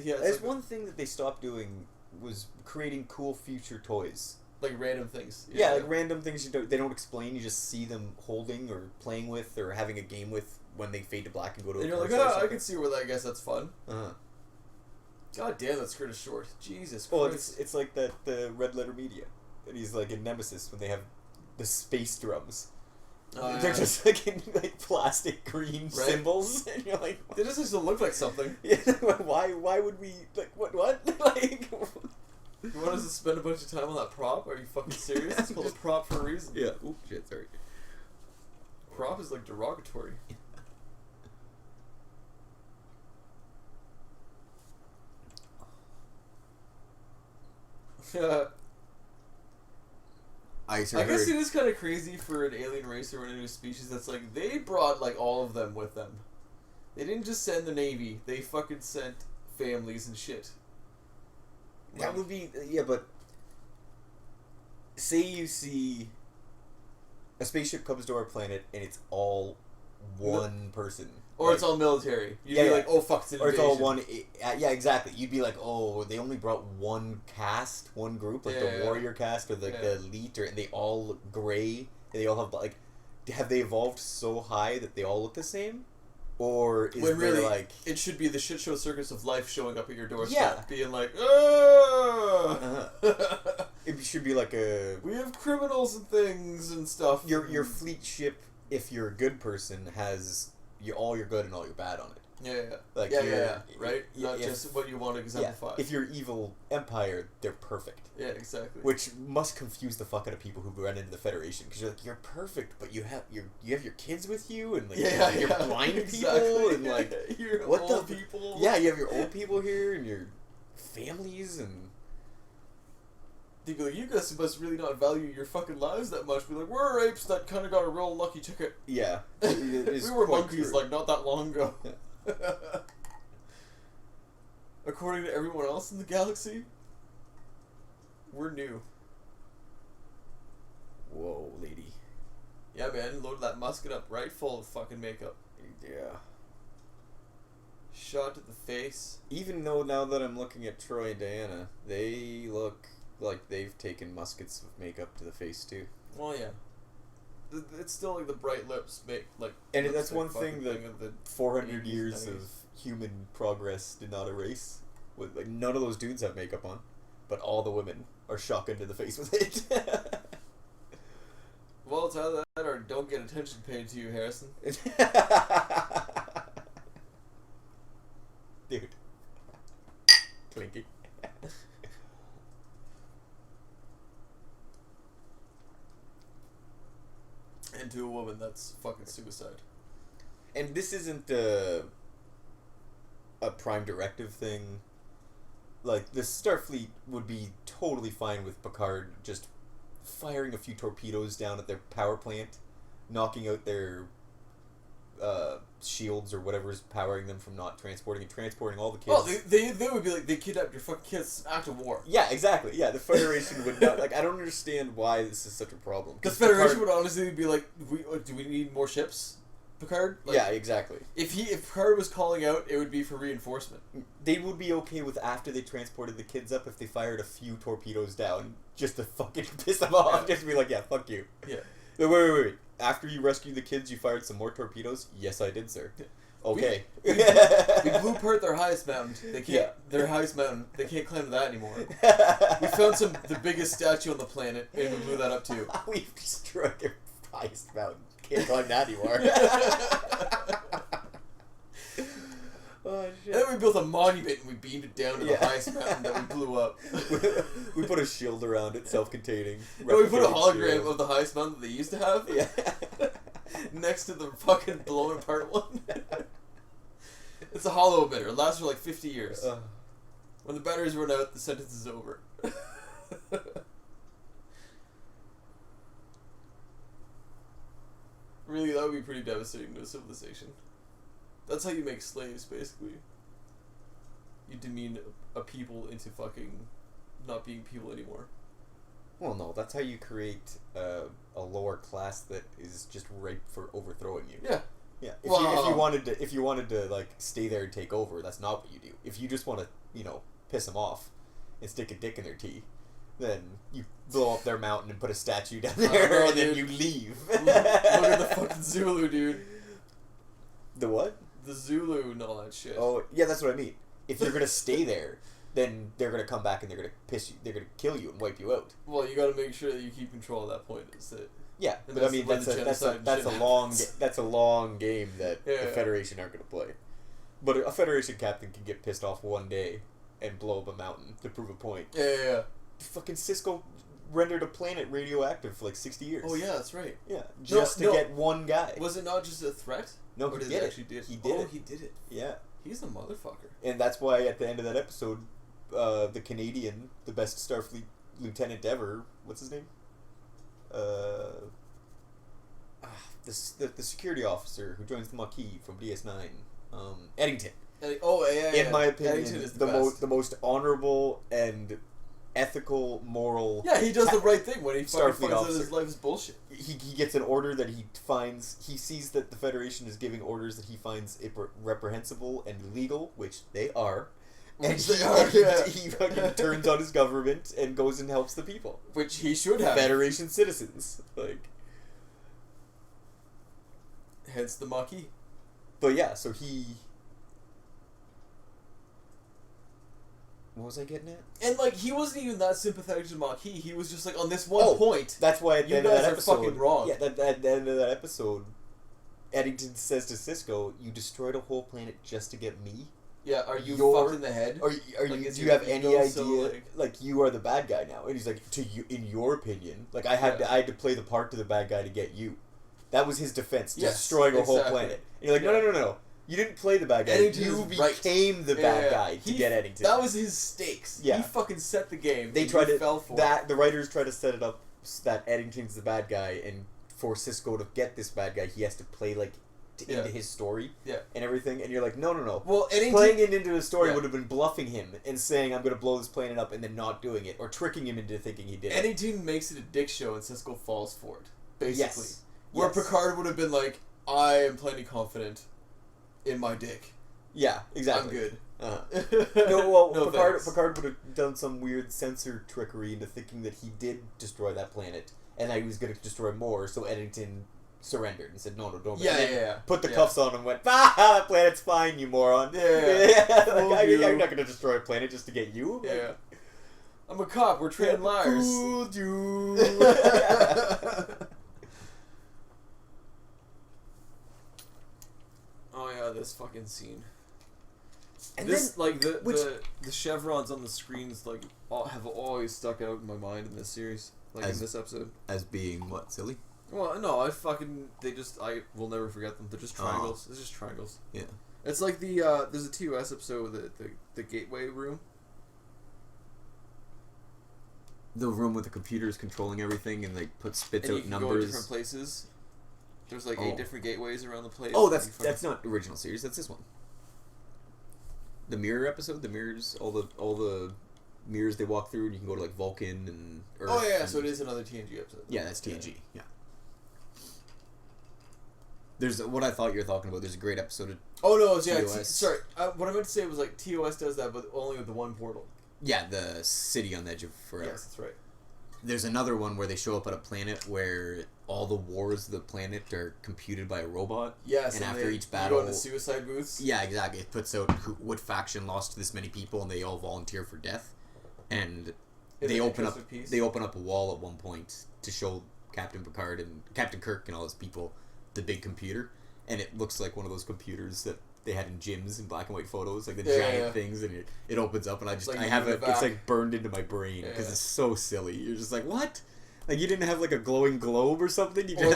Speaker 2: Yeah,
Speaker 1: there's one thing that they stopped doing was creating cool future toys.
Speaker 2: Like random things.
Speaker 1: Yeah, like random things they don't explain. You just see them holding or playing with or having a game with when they fade to black and go to.
Speaker 2: And you're like, I can see where that. I guess that's fun.
Speaker 1: Uh-huh.
Speaker 2: God damn, that skirt is short. Jesus Christ.
Speaker 1: Well, it's like the Red Letter Media, and he's like in Nemesis when they have the space drums. They're just in plastic green symbols, and you're like,
Speaker 2: they just look like something.
Speaker 1: Yeah, why would we what?
Speaker 2: You want us to spend a bunch of time on that prop? Are you fucking serious? It's called a prop for a reason.
Speaker 1: Yeah. Oop, shit, sorry.
Speaker 2: Prop is derogatory. I guess it is kind of crazy for an alien race or a new species that's they brought all of them with them. They didn't just send the Navy, they fucking sent families and shit.
Speaker 1: That would be but say you see a spaceship comes to our planet and it's all one person.
Speaker 2: Or it's all military. You'd be like, oh fuck, it's an invasion.
Speaker 1: Or it's all one. Yeah, exactly. You'd be like, oh, they only brought one cast, one group, like the warrior cast or the elite, and they all look gray. And they all have like, have they evolved so high that they all look the same? Or is
Speaker 2: when really,
Speaker 1: like
Speaker 2: it should be the shit show circus of life showing up at your doorstep, being like,
Speaker 1: it should be like
Speaker 2: we have criminals and things and stuff.
Speaker 1: Your fleet ship, if you're a good person, has all your good and all your bad on it.
Speaker 2: Like right? Not just what you want to exemplify.
Speaker 1: If you're evil empire, they're perfect.
Speaker 2: Yeah, exactly.
Speaker 1: Which must confuse the fuck out of people who run into the Federation, because you're like, you're perfect, but you have your kids with you, and like you're blind people, and like
Speaker 2: your old people.
Speaker 1: Yeah, you have your old people here and your families, and
Speaker 2: they'd be like, you guys must really not value your fucking lives that much. Be like, we're apes that kind of got a real lucky ticket.
Speaker 1: Yeah,
Speaker 2: we were monkeys like not that long ago. According to everyone else in the galaxy, we're new.
Speaker 1: Whoa, lady.
Speaker 2: Yeah, man, loaded that musket up right full of fucking makeup.
Speaker 1: Yeah.
Speaker 2: Shot to the face.
Speaker 1: Even though now that I'm looking at Troy and Diana, they look like they've taken muskets of makeup to the face too.
Speaker 2: Well, yeah. It's still like the bright lips make like.
Speaker 1: And that's one thing that 400 years of human progress did not erase. With like none of those dudes have makeup on, but all the women are shotgunned to the face with it.
Speaker 2: Well, it's either that or don't get attention paid to you, Harrison.
Speaker 1: Dude. Clinky.
Speaker 2: And to a woman, that's fucking suicide.
Speaker 1: And this isn't a Prime Directive thing. Like, the Starfleet would be totally fine with Picard just firing a few torpedoes down at their power plant, knocking out their shields or whatever's powering them from not transporting and transporting all the kids.
Speaker 2: Oh, they would be like, they kidnapped your fucking kids. It's an act of war.
Speaker 1: Yeah, exactly. Yeah, the Federation would not. Like, I don't understand why this is such a problem.
Speaker 2: The Federation would honestly be like, do we need more ships, Picard? Like,
Speaker 1: yeah, exactly.
Speaker 2: If Picard was calling out, it would be for reinforcement.
Speaker 1: They would be okay with after they transported the kids up if they fired a few torpedoes down just to fucking piss them off. Yeah. Just to be like, yeah, fuck you.
Speaker 2: Yeah.
Speaker 1: Wait. After you rescued the kids, you fired some more torpedoes? Yes, I did, sir. Okay.
Speaker 2: We blew apart their highest mountain. They can't. Yeah. Their highest mountain. They can't climb that anymore. We found the biggest statue on the planet, and we blew that up too.
Speaker 1: We've destroyed their highest mountain. Can't climb that anymore. Oh, shit.
Speaker 2: And then we built a monument and we beamed it down to the highest mountain that we blew up.
Speaker 1: We put a shield around it, self-containing.
Speaker 2: No, we put a hologram of the highest mountain that they used to have. Yeah. Next to the fucking blown apart one. It's a hollow emitter. It lasts for like 50 years. When the batteries run out, the sentence is over. Really, that would be pretty devastating to a civilization. That's how you make slaves, basically. You demean a people into fucking not being people anymore.
Speaker 1: Well, no, that's how you create a lower class that is just ripe for overthrowing you.
Speaker 2: Yeah.
Speaker 1: Yeah. If you wanted to like stay there and take over, that's not what you do. If you just want to, piss them off and stick a dick in their tea, then you blow up their mountain and put a statue down there, and then you leave.
Speaker 2: Look at the fucking Zulu, dude.
Speaker 1: The what?
Speaker 2: The Zulu and all that shit.
Speaker 1: Oh, yeah, that's what I mean. If you're gonna stay there, then they're gonna come back and they're gonna piss you. They're gonna kill you and wipe you out.
Speaker 2: Well, you got to make sure that you keep control at that point. Is that?
Speaker 1: Yeah, but I mean that's a long game that the Federation aren't gonna play. But a Federation captain can get pissed off one day and blow up a mountain to prove a point.
Speaker 2: Yeah.
Speaker 1: Fucking Cisco rendered a planet radioactive for like 60 years.
Speaker 2: Oh yeah, that's right.
Speaker 1: Yeah, just to get one guy.
Speaker 2: Was it not just a threat?
Speaker 1: No, he did it.
Speaker 2: He did
Speaker 1: it.
Speaker 2: He did it.
Speaker 1: Yeah.
Speaker 2: He's a motherfucker.
Speaker 1: And that's why at the end of that episode, the Canadian, the best Starfleet lieutenant ever, what's his name? The security officer who joins the Maquis from DS9, Eddington. In my opinion,
Speaker 2: Eddington is the best.
Speaker 1: the most honorable and ethical, moral.
Speaker 2: Yeah, he does the right thing when he fucking
Speaker 1: Starfleet
Speaker 2: finds out
Speaker 1: officer.
Speaker 2: his life is bullshit.
Speaker 1: He gets an order that he finds. He sees that the Federation is giving orders that he finds reprehensible and illegal, which they are. And he fucking turns on his government and goes and helps the people.
Speaker 2: Which he should have.
Speaker 1: Federation citizens.
Speaker 2: Hence the Maquis.
Speaker 1: But yeah, so he... What was I getting at?
Speaker 2: And, he wasn't even that sympathetic to Maquis. He was just on this one point.
Speaker 1: That's why at the end of that episode...
Speaker 2: fucking wrong.
Speaker 1: Yeah, at the end of that episode, Eddington says to Cisco, "You destroyed a whole planet just to get me?"
Speaker 2: Yeah, are you fucked in the head?
Speaker 1: Do you have any idea? You are the bad guy now, and he's like, "To you, in your opinion, I had to play the part to the bad guy to get you." That was his defense, destroying a whole planet. And you're like, no. You didn't play the bad guy. You became the bad guy to get Eddington.
Speaker 2: That was his stakes.
Speaker 1: Yeah.
Speaker 2: He fucking set the game.
Speaker 1: They tried to fell for that. The writers try to set it up that Eddington's the bad guy, and for Cisco to get this bad guy, he has to play into his story and everything. And you're like, no.
Speaker 2: Well,
Speaker 1: playing it into his story would have been bluffing him and saying, "I'm going to blow this planet up," and then not doing it, or tricking him into thinking he did it.
Speaker 2: Eddington makes it a dick show, and Cisco falls for it. Basically,
Speaker 1: yes.
Speaker 2: Where Picard would have been like, "I am plenty confident in my dick."
Speaker 1: Yeah, exactly.
Speaker 2: I'm good.
Speaker 1: Picard would have done some weird sensor trickery into thinking that he did destroy that planet, and that he was going to destroy more, so Eddington surrendered and said, "No, don't."
Speaker 2: Yeah.
Speaker 1: Put the cuffs on and went, that planet's fine, you moron. I'm not going to destroy a planet just to get you.
Speaker 2: Yeah. I'm a cop. We're trained liars.
Speaker 1: Fooled you.
Speaker 2: Oh yeah, this fucking scene.
Speaker 1: And
Speaker 2: this
Speaker 1: then,
Speaker 2: the chevrons on the screens have always stuck out in my mind in this series, in this episode.
Speaker 1: As being what, silly?
Speaker 2: Well, no, I will never forget them. They're just triangles. It's just triangles.
Speaker 1: Yeah.
Speaker 2: It's like there's a TOS episode with the gateway room.
Speaker 1: The room with the computers controlling everything and spits
Speaker 2: and
Speaker 1: out
Speaker 2: you
Speaker 1: numbers.
Speaker 2: Go to different places. There's 8 different gateways around the place.
Speaker 1: Oh, that's not original series. That's this one. The mirror episode. The mirrors, all the mirrors they walk through, and you can go to Vulcan and Earth.
Speaker 2: Oh yeah, so it is another TNG episode.
Speaker 1: Yeah, that's TNG. Yeah. There's what I thought you were talking about. There's a great episode of TOS.
Speaker 2: Sorry, what I meant to say was TOS does that, but only with the one portal.
Speaker 1: Yeah, the city on the edge of forever.
Speaker 2: Yes, that's right.
Speaker 1: There's another one where they show up at a planet where all the wars of the planet are computed by a robot.
Speaker 2: Yes,
Speaker 1: and after each battle,
Speaker 2: go into suicide booths.
Speaker 1: Yeah, exactly. It puts out what faction lost this many people, and they all volunteer for death. And they open up a wall at one point to show Captain Picard and Captain Kirk and all his people the big computer, and it looks like one of those computers that they had in gyms in black and white photos, giant things, and it opens up, and I have it. It's burned into my brain because it's so silly. You're just like, what? You didn't have a glowing globe or something. You just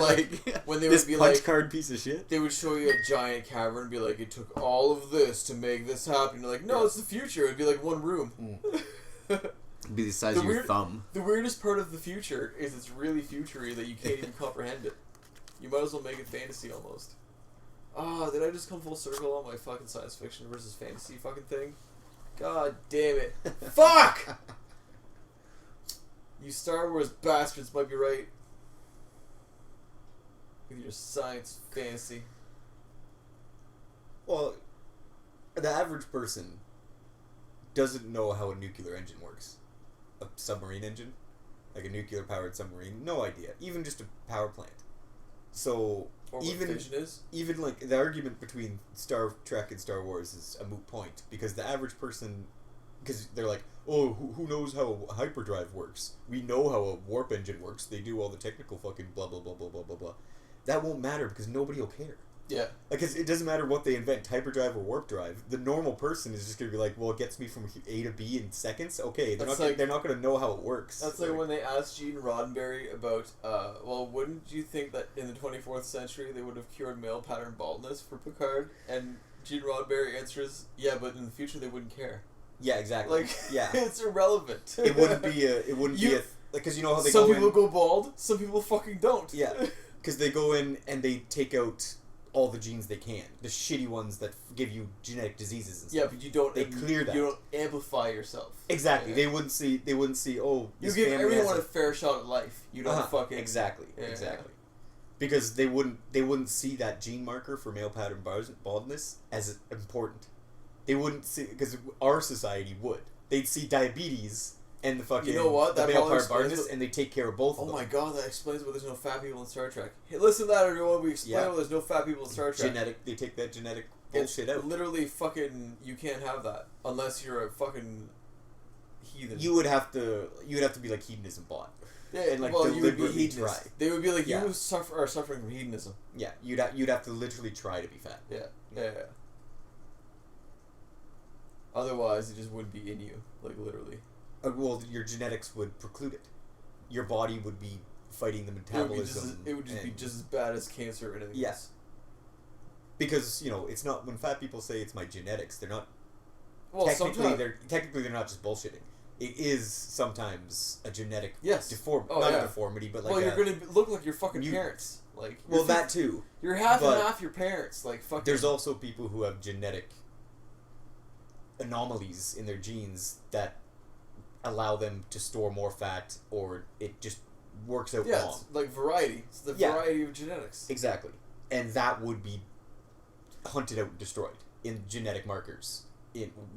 Speaker 2: when they
Speaker 1: this
Speaker 2: would be
Speaker 1: punch card piece of shit.
Speaker 2: They would show you a giant cavern and be like, it took all of this to make this happen. You're like, no, it's the future. It'd be one room.
Speaker 1: It'd be the size of your thumb.
Speaker 2: The weirdest part of the future is it's really futury that you can't even comprehend it. You might as well make it fantasy almost. Did I just come full circle on my fucking science fiction versus fantasy fucking thing? God damn it. Fuck! You Star Wars bastards might be right. With your science fantasy.
Speaker 1: Well, the average person doesn't know how a nuclear engine works. A submarine engine? A nuclear powered submarine? No idea. Even just a power plant. So...
Speaker 2: Or what fission is?
Speaker 1: Even the argument between Star Trek and Star Wars is a moot point, because the average person, because they're like, oh, who knows how a hyperdrive works? We know how a warp engine works. They do all the technical fucking blah blah blah blah blah blah blah. That won't matter because nobody will care.
Speaker 2: Yeah.
Speaker 1: It doesn't matter what they invent, hyperdrive or warp drive. The normal person is just going to be like, well, it gets me from A to B in seconds. Okay, they're not going to know how it works.
Speaker 2: That's like when they asked Gene Roddenberry about, wouldn't you think that in the 24th century they would have cured male pattern baldness for Picard? And Gene Roddenberry answers, yeah, but in the future they wouldn't care.
Speaker 1: Yeah, exactly.
Speaker 2: It's irrelevant.
Speaker 1: It wouldn't be because you know how they
Speaker 2: some people go bald, some people fucking don't.
Speaker 1: Yeah, because they go in and they take out all the genes they can. The shitty ones that give you genetic diseases and stuff.
Speaker 2: Yeah, but you don't.
Speaker 1: They clear that.
Speaker 2: You don't amplify yourself.
Speaker 1: Exactly.
Speaker 2: Yeah.
Speaker 1: They wouldn't see. Oh,
Speaker 2: You
Speaker 1: this
Speaker 2: give
Speaker 1: family
Speaker 2: everyone
Speaker 1: has
Speaker 2: a fair shot at life. You don't fucking
Speaker 1: exactly.
Speaker 2: Yeah.
Speaker 1: Exactly. Because they wouldn't see that gene marker for male pattern baldness as important. They wouldn't see, because our society would. They'd see diabetes and the fucking
Speaker 2: You know what?
Speaker 1: the
Speaker 2: That
Speaker 1: male
Speaker 2: probably
Speaker 1: pattern baldness,
Speaker 2: explains
Speaker 1: and they take care of both of them.
Speaker 2: Oh my god, that explains why there's no fat people in Star Trek. Hey, listen to that, everyone. We explain
Speaker 1: Yeah.
Speaker 2: why there's no fat people in Star Trek.
Speaker 1: They take that genetic
Speaker 2: It's
Speaker 1: bullshit out.
Speaker 2: literally fucking. You can't have that unless you're a fucking heathen.
Speaker 1: You would have to be like hedonism bought.
Speaker 2: Yeah,
Speaker 1: and like
Speaker 2: well, you would be
Speaker 1: deliberately
Speaker 2: hedonist.
Speaker 1: try.
Speaker 2: They would be like,
Speaker 1: Yeah.
Speaker 2: you are suffering from hedonism.
Speaker 1: Yeah, you'd have to literally try to be fat.
Speaker 2: Yeah. Otherwise, it just wouldn't be in you, like literally.
Speaker 1: Well, your genetics would preclude it. Your body would be fighting the metabolism.
Speaker 2: It would just be just as bad as cancer and anything else.
Speaker 1: Because it's not, when fat people say it's my genetics, they're not.
Speaker 2: Well,
Speaker 1: technically they're not just bullshitting. It is sometimes a genetic
Speaker 2: a
Speaker 1: deformity, but like
Speaker 2: you're gonna look like your fucking parents. Like,
Speaker 1: that too.
Speaker 2: You're half and half your parents. Like, fucking.
Speaker 1: There's also people who have genetic anomalies in their genes that allow them to store more fat, or it just works out wrong.
Speaker 2: It's like variety. It's the variety of genetics.
Speaker 1: Exactly. And that would be hunted out and destroyed in genetic markers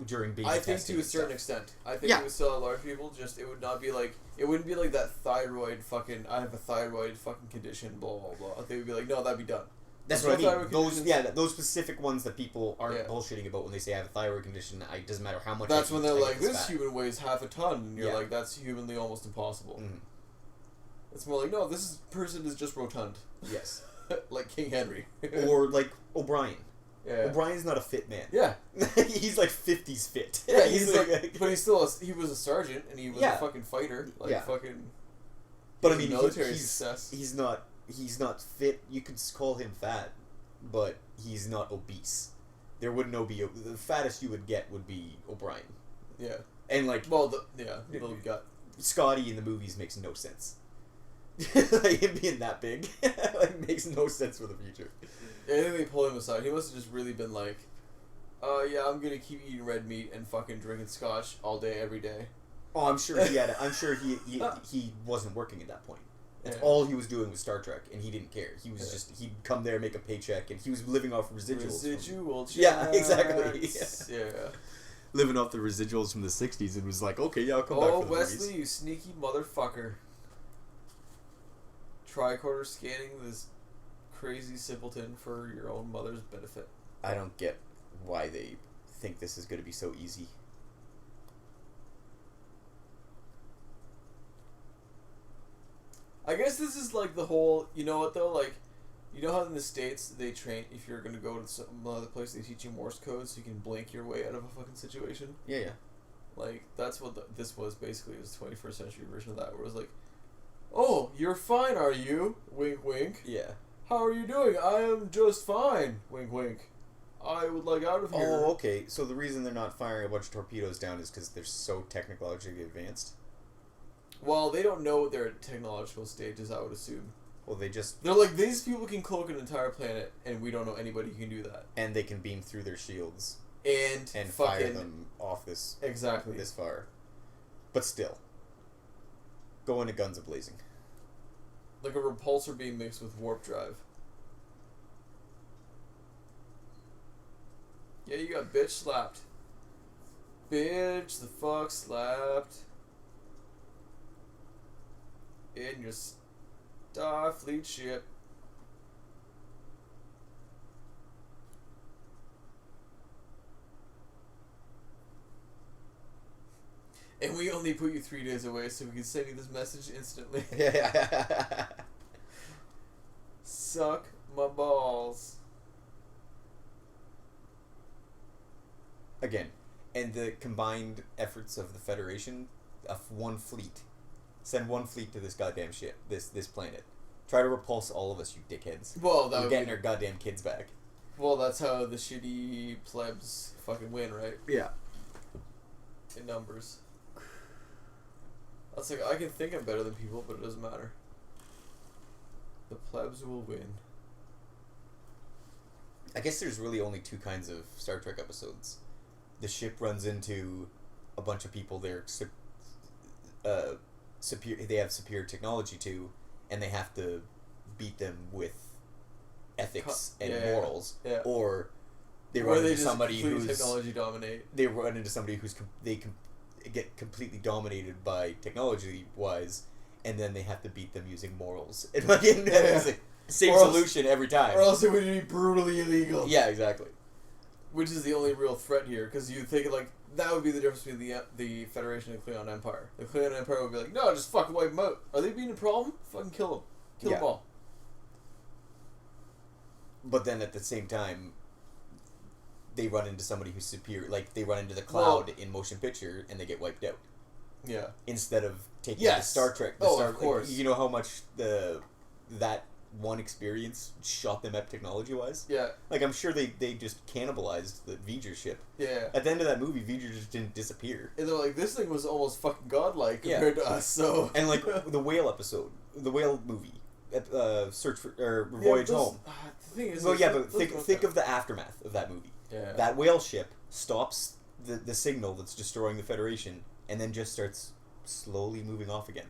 Speaker 1: during baby testing.
Speaker 2: I think to a certain extent. I think it would still large people, just it would not be like, it wouldn't be like that thyroid fucking, I have a thyroid fucking condition, blah blah blah. They would be like, no, that'd be done.
Speaker 1: That's what I mean. Those specific ones that people aren't bullshitting about when they say I have a thyroid condition. It doesn't matter how much.
Speaker 2: That's when they're like, this human weighs half a ton, and you're like, that's humanly almost impossible.
Speaker 1: Mm-hmm.
Speaker 2: It's more like, no, this person is just rotund.
Speaker 1: Yes.
Speaker 2: Like King Henry.
Speaker 1: Or like O'Brien.
Speaker 2: Yeah.
Speaker 1: O'Brien's not a fit man.
Speaker 2: Yeah.
Speaker 1: He's like 50s fit.
Speaker 2: Yeah, he's like, but he's still he was a sergeant and he was a fucking fighter. Like fucking.
Speaker 1: But I mean,
Speaker 2: military success.
Speaker 1: He's not fit. You could call him fat, but he's not obese. There would be the fattest you would get would be O'Brien.
Speaker 2: Yeah.
Speaker 1: And like,
Speaker 2: little gut.
Speaker 1: Scotty in the movies makes no sense. Like him being that big, like, makes no sense for the future.
Speaker 2: I think they pull him aside. He must have just really been like, I'm gonna keep eating red meat and fucking drinking scotch all day, every day.
Speaker 1: Oh, I'm sure he wasn't working at that point. That's all he was doing was Star Trek, and he didn't care. He was he'd come there, make a paycheck, and he was living off residuals. Yeah, exactly.
Speaker 2: Yeah.
Speaker 1: Living off the residuals from the 60s, and was like, okay, I'll come back for the
Speaker 2: Wesley,
Speaker 1: movies.
Speaker 2: you sneaky motherfucker. Tricorder scanning this crazy simpleton for your own mother's benefit.
Speaker 1: I don't get why they think this is going to be so easy.
Speaker 2: I guess this is like the whole, you know what though, like, you know how in the States they train, if you're going to go to some other place, they teach you Morse code so you can blink your way out of a fucking situation?
Speaker 1: Yeah.
Speaker 2: Like, that's what this was basically. It was the 21st century version of that, where it was like, oh, you're fine, are you? Wink, wink.
Speaker 1: Yeah.
Speaker 2: How are you doing? I am just fine. Wink, wink. I would like out of here.
Speaker 1: Oh, okay. So the reason they're not firing a bunch of torpedoes down is because they're so technologically advanced?
Speaker 2: Well, they don't know their technological stages, I would assume.
Speaker 1: Well, they're
Speaker 2: like, these people can cloak an entire planet, and we don't know anybody who can do that.
Speaker 1: And they can beam through their shields.
Speaker 2: And
Speaker 1: fire them off this far. But still. Go into guns a-blazing.
Speaker 2: Like a repulsor beam mixed with warp drive. Yeah, you got bitch slapped. Bitch the fuck slapped. In your Starfleet ship. And we only put you 3 days away, so we can send you this message instantly. Suck my balls.
Speaker 1: Again, and the combined efforts of the Federation, of one fleet. Send one fleet to this goddamn ship, this planet. Try to repulse all of us, you dickheads.
Speaker 2: Well,
Speaker 1: we're getting our goddamn kids back.
Speaker 2: Well, that's how the shitty plebs fucking win, right?
Speaker 1: Yeah.
Speaker 2: In numbers. That's like, I can think I'm better than people, but it doesn't matter. The plebs will win.
Speaker 3: I guess there's really only two kinds of Star Trek episodes. The ship runs into a bunch of people they're superior. They have superior technology to, and they have to beat them with ethics and morals, or they run into somebody who's
Speaker 2: technology dominate.
Speaker 3: They run into somebody who's get completely dominated by technology wise, and then they have to beat them using morals. And it's like same solution every time.
Speaker 2: Or else it would be brutally illegal.
Speaker 3: Yeah, exactly.
Speaker 2: Which is the only real threat here, because you think like that would be the difference between the Federation and the Klingon Empire. The Klingon Empire would be like, no, just fucking wipe them out. Are they being a problem? Fucking kill them. Kill them all.
Speaker 3: But then at the same time, they run into somebody who's superior. Like, they run into the Cloud in motion picture, and they get wiped out.
Speaker 2: Yeah.
Speaker 3: Instead of taking the Star Trek.
Speaker 2: Of course.
Speaker 3: Like, you know how much that one experience shot them up technology-wise?
Speaker 2: Yeah.
Speaker 3: Like, I'm sure they just cannibalized the V'ger ship.
Speaker 2: Yeah.
Speaker 3: At the end of that movie, V'ger just didn't disappear.
Speaker 2: And they're like, this thing was almost fucking godlike compared to us, so...
Speaker 3: And, like, the whale episode, the whale movie, Search for, or Voyage Home.
Speaker 2: The thing is...
Speaker 3: Well, yeah, but think of the aftermath of that movie.
Speaker 2: Yeah.
Speaker 3: That whale ship stops the signal that's destroying the Federation, and then just starts slowly moving off again.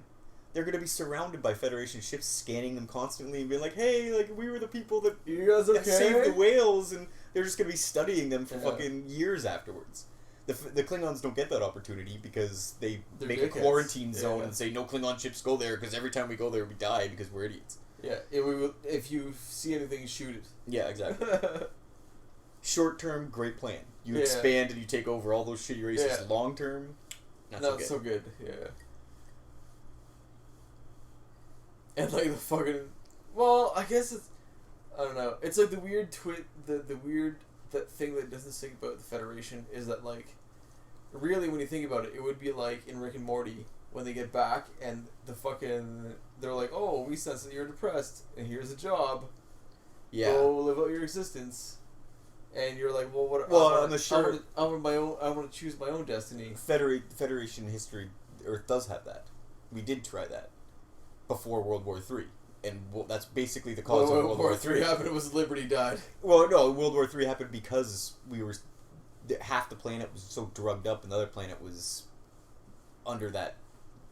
Speaker 3: They're going to be surrounded by Federation ships, scanning them constantly and being like, hey, like, we were the people that,
Speaker 2: you guys okay?
Speaker 3: that saved the whales, and they're just going to be studying them for fucking years afterwards. The Klingons don't get that opportunity because they're make a quarantine zone and say, no Klingon ships go there, because every time we go there, we die because we're idiots.
Speaker 2: Yeah, if you see anything, shoot it.
Speaker 3: Yeah, exactly. Short term, great plan. You expand and you take over all those shitty races.
Speaker 2: Yeah.
Speaker 3: Long term, not
Speaker 2: so good. Yeah. And like the fucking, well, I guess it's, I don't know. It's like the weird the weird thing that doesn't sink about the Federation is that like, really when you think about it, it would be like in Rick and Morty when they get back and they're like, oh, we sense that you're depressed and here's a job. Yeah. Go live out your existence. And you're like, well, what?
Speaker 3: Well, on the show,
Speaker 2: I want to choose my own destiny.
Speaker 3: Federation history, Earth does have that. We did try that before World War III, and that's basically the cause of World War III.
Speaker 2: Happened. It was Liberty died.
Speaker 3: Well, no, World War III happened because half the planet was so drugged up, and the other planet was under that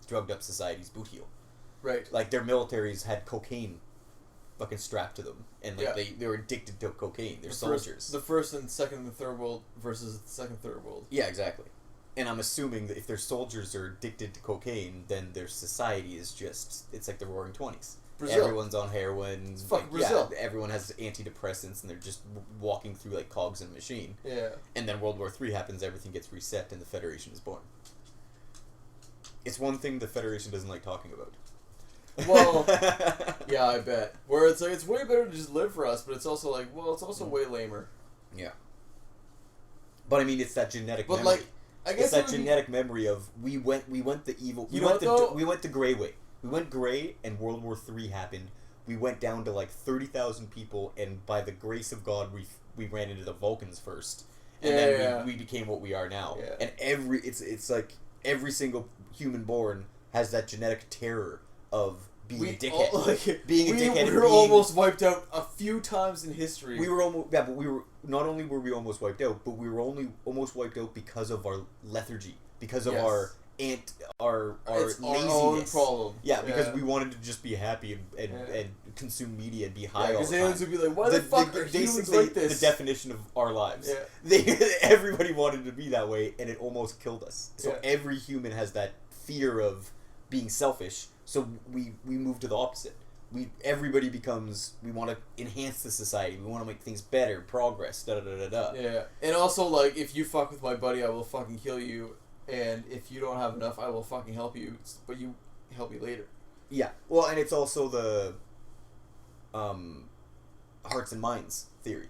Speaker 3: drugged up society's boot heel.
Speaker 2: Right.
Speaker 3: Like their militaries had cocaine fucking strapped to them, and like they were addicted to cocaine. They're soldiers.
Speaker 2: The first and second and third world versus the second third world.
Speaker 3: Yeah, exactly. And I'm assuming that if their soldiers are addicted to cocaine, then their society is it's like the Roaring '20s.
Speaker 2: Brazil.
Speaker 3: Everyone's on heroin.
Speaker 2: Fuck Brazil.
Speaker 3: Yeah, everyone has antidepressants, and they're just walking through like cogs in a machine.
Speaker 2: Yeah.
Speaker 3: And then World War III happens, everything gets reset, and the Federation is born. It's one thing the Federation doesn't like talking about.
Speaker 2: Well, yeah, I bet. Where it's like, it's way better to just live for us, but it's also like, well, it's also way lamer.
Speaker 3: Yeah. But I mean, it's that genetic memory.
Speaker 2: Like, I guess
Speaker 3: it's that genetic memory of we went the evil. We went the gray way. We went gray, and World War III happened. We went down to like 30,000 people, and by the grace of God, we ran into the Vulcans first, and then we became what we are now. Yeah. And it's like every single human born has that genetic terror of being a dickhead.
Speaker 2: We were almost wiped out a few times in history.
Speaker 3: We were almost but we were not only were we almost wiped out, but we were almost wiped out because of our lethargy, because of our laziness.
Speaker 2: Our own problem.
Speaker 3: Yeah, because we wanted to just be happy and consume media and be high all the time. Because
Speaker 2: aliens would be like, why the fuck are humans like this?
Speaker 3: The definition of our lives. Yeah. Everybody wanted to be that way, and it almost killed us. So every human has that fear of being selfish. So we move to the opposite. Everybody becomes, we want to enhance the society. We want to make things better, progress, da-da-da-da-da.
Speaker 2: Yeah. And also, like, if you fuck with my buddy, I will fucking kill you. And if you don't have enough, I will fucking help you. But you help me later.
Speaker 3: Yeah. Well, and it's also the hearts and minds theory.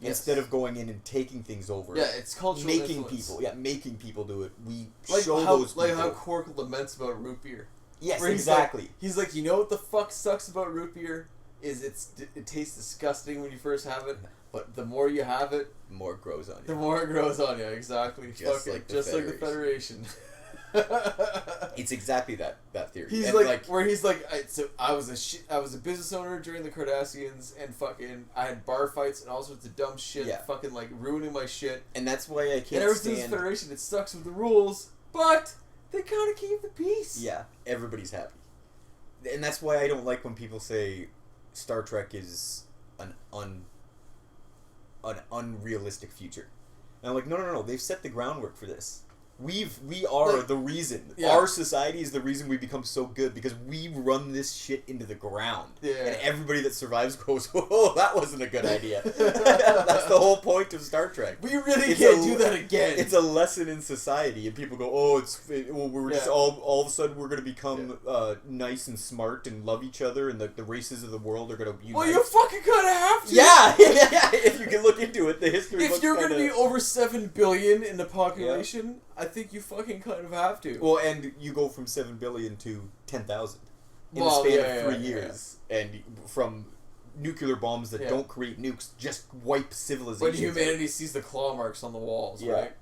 Speaker 3: Yes. Instead of going in and taking things over.
Speaker 2: Yeah, it's cultural influence.
Speaker 3: Making people do it. We
Speaker 2: like
Speaker 3: show those people.
Speaker 2: Like how Quark laments about root beer.
Speaker 3: Yes, exactly.
Speaker 2: He's like, you know what the fuck sucks about root beer? Is it tastes disgusting when you first have it, but the more you have it,
Speaker 3: the more it grows on you.
Speaker 2: The more it grows on you, exactly.
Speaker 3: Just like the
Speaker 2: Federation.
Speaker 3: It's exactly that theory.
Speaker 2: He's
Speaker 3: and
Speaker 2: like where he's like, I was a business owner during the Cardassians, and fucking I had bar fights and all sorts of dumb shit, fucking like ruining my shit.
Speaker 3: And that's why I can't
Speaker 2: and ever
Speaker 3: stand...
Speaker 2: since the Federation, it sucks with the rules, but they kind of keep the peace.
Speaker 3: Yeah, everybody's happy. And that's why I don't like when people say Star Trek is an unrealistic future. And I'm like, no. They've set the groundwork for this. We are the reason. Yeah. Our society is the reason we become so good because we run this shit into the ground. Yeah. And everybody that survives goes, "Oh, that wasn't a good idea." That's the whole point of Star Trek.
Speaker 2: We really can't do that again.
Speaker 3: It's a lesson in society, and people go, "Oh, we're just all of a sudden we're going to become nice and smart and love each other, and the races of the world are going to unite."
Speaker 2: Well, you fucking kind of have to.
Speaker 3: Yeah, if you can look into it, the history.
Speaker 2: If you're going to be over 7 billion in the population. I think you fucking kind of have to.
Speaker 3: Well, and you go from 7 billion to 10,000 in the span of 3 years. Yeah. And from nuclear bombs that don't create nukes, just wipe civilization.
Speaker 2: When humanity sees the claw marks on the walls, right?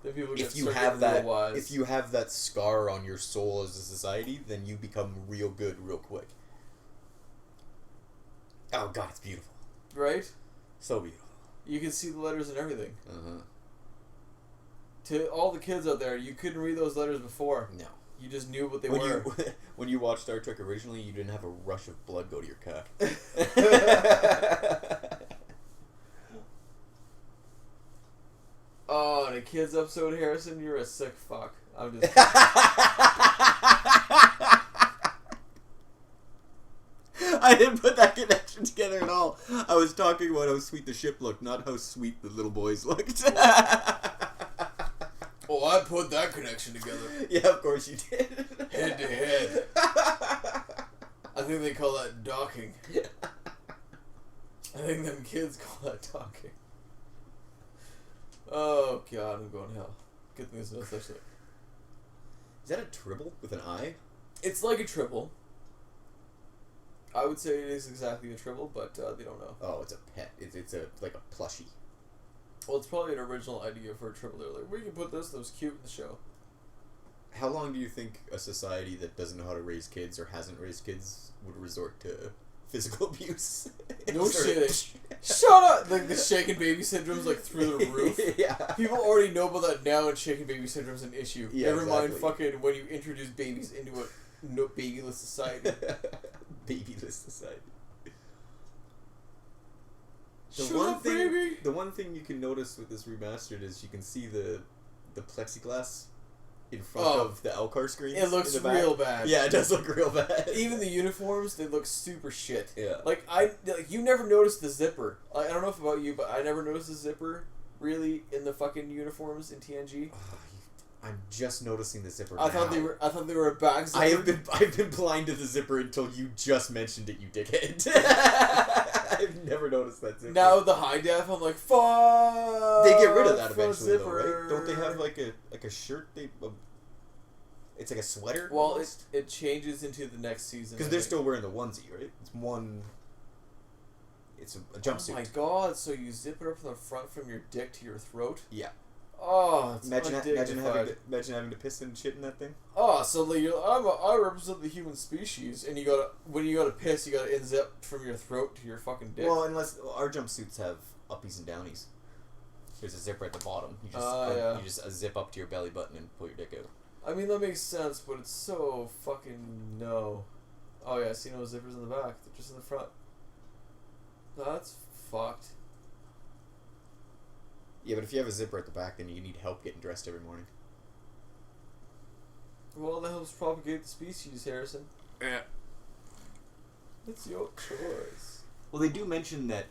Speaker 2: Then people if you have
Speaker 3: that scar on your soul as a society, then you become real good real quick. Oh God, it's beautiful.
Speaker 2: Right?
Speaker 3: So beautiful.
Speaker 2: You can see the letters and everything.
Speaker 3: Uh-huh.
Speaker 2: To all the kids out there, you couldn't read those letters before.
Speaker 3: No.
Speaker 2: You just knew what they were.
Speaker 3: When you watched Star Trek originally, you didn't have a rush of blood go to your cock.
Speaker 2: Oh, and a kids episode, Harrison, you're a sick fuck. I'm just...
Speaker 3: I didn't put that connection together at all. I was talking about how sweet the ship looked, not how sweet the little boys looked.
Speaker 2: Oh, I put that connection together.
Speaker 3: Yeah, of course you did.
Speaker 2: Head to head. I think they call that docking. I think them kids call that docking. Oh, God, I'm going to hell. Good thing there's no such thing.
Speaker 3: Is that a tribble with an I?
Speaker 2: It's like a tribble. I would say it is exactly a tribble, but they don't know.
Speaker 3: Oh, it's a pet. It's like a plushie.
Speaker 2: Well, it's probably an original idea for a tribble. They're like, we can put this, that was cute in the show.
Speaker 3: How long do you think a society that doesn't know how to raise kids or hasn't raised kids would resort to physical abuse?
Speaker 2: No shit. Shut up! Like, the shaken baby syndrome's like through the roof.
Speaker 3: Yeah.
Speaker 2: People already know about that now, and shaken baby syndrome's an issue.
Speaker 3: Yeah,
Speaker 2: Never mind fucking when you introduce babies into a babyless society.
Speaker 3: Babyless society. The one thing you can notice with this remastered is you can see the plexiglass in front of the Elcar screens.
Speaker 2: It looks real bad.
Speaker 3: Yeah, it does look real bad.
Speaker 2: Even the uniforms, they look super shit.
Speaker 3: Yeah.
Speaker 2: Like you never noticed the zipper. I don't know if about you, but I never noticed the zipper really in the fucking uniforms in TNG.
Speaker 3: I'm just noticing the zipper.
Speaker 2: I thought they were a back zipper.
Speaker 3: I've been blind to the zipper until you just mentioned it, you dickhead. I've never noticed that zipper.
Speaker 2: Now with the high def, I'm like, fuck.
Speaker 3: They get rid of that eventually, though, right? Don't they have like a shirt? It's like a sweater.
Speaker 2: Well, it changes into the next season
Speaker 3: because they're still wearing the onesie, right? It's a jumpsuit.
Speaker 2: Oh my God! So you zip it up from the front from your dick to your throat?
Speaker 3: Yeah.
Speaker 2: Oh, it's
Speaker 3: imagine having to piss and shit in that thing.
Speaker 2: Oh, so like I represent the human species, and when you gotta piss, you gotta unzip from your throat to your fucking dick.
Speaker 3: Well, unless our jumpsuits have uppies and downies. There's a zipper at the bottom. You just zip up to your belly button and pull your dick out.
Speaker 2: I mean that makes sense, but it's so fucking no. Oh yeah, I see no zippers in the back. They're just in the front. That's fucked.
Speaker 3: Yeah, but if you have a zipper at the back, then you need help getting dressed every morning.
Speaker 2: Well, that helps propagate the species, Harrison.
Speaker 3: Yeah.
Speaker 2: It's your choice.
Speaker 3: Well, they do mention that...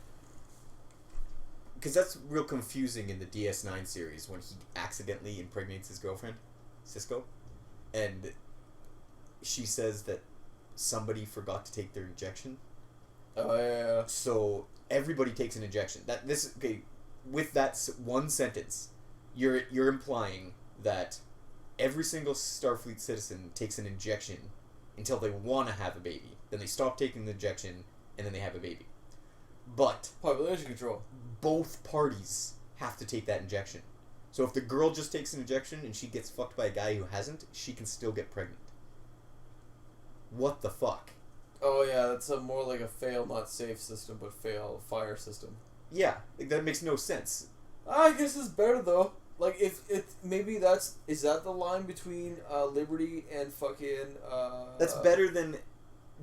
Speaker 3: Because that's real confusing in the DS9 series when he accidentally impregnates his girlfriend, Cisco. And she says that somebody forgot to take their injection.
Speaker 2: Oh, yeah.
Speaker 3: So, everybody takes an injection. With that one sentence, you're implying that every single Starfleet citizen takes an injection until they want to have a baby. Then they stop taking the injection, and then they have a baby. But
Speaker 2: population control.
Speaker 3: Both parties have to take that injection. So if the girl just takes an injection and she gets fucked by a guy who hasn't, she can still get pregnant. What the fuck?
Speaker 2: Oh yeah, that's more like a fail not safe system, but fail fire system.
Speaker 3: Yeah, like, that makes no sense.
Speaker 2: I guess it's better though. Like if maybe is that the line between liberty and fucking
Speaker 3: That's better than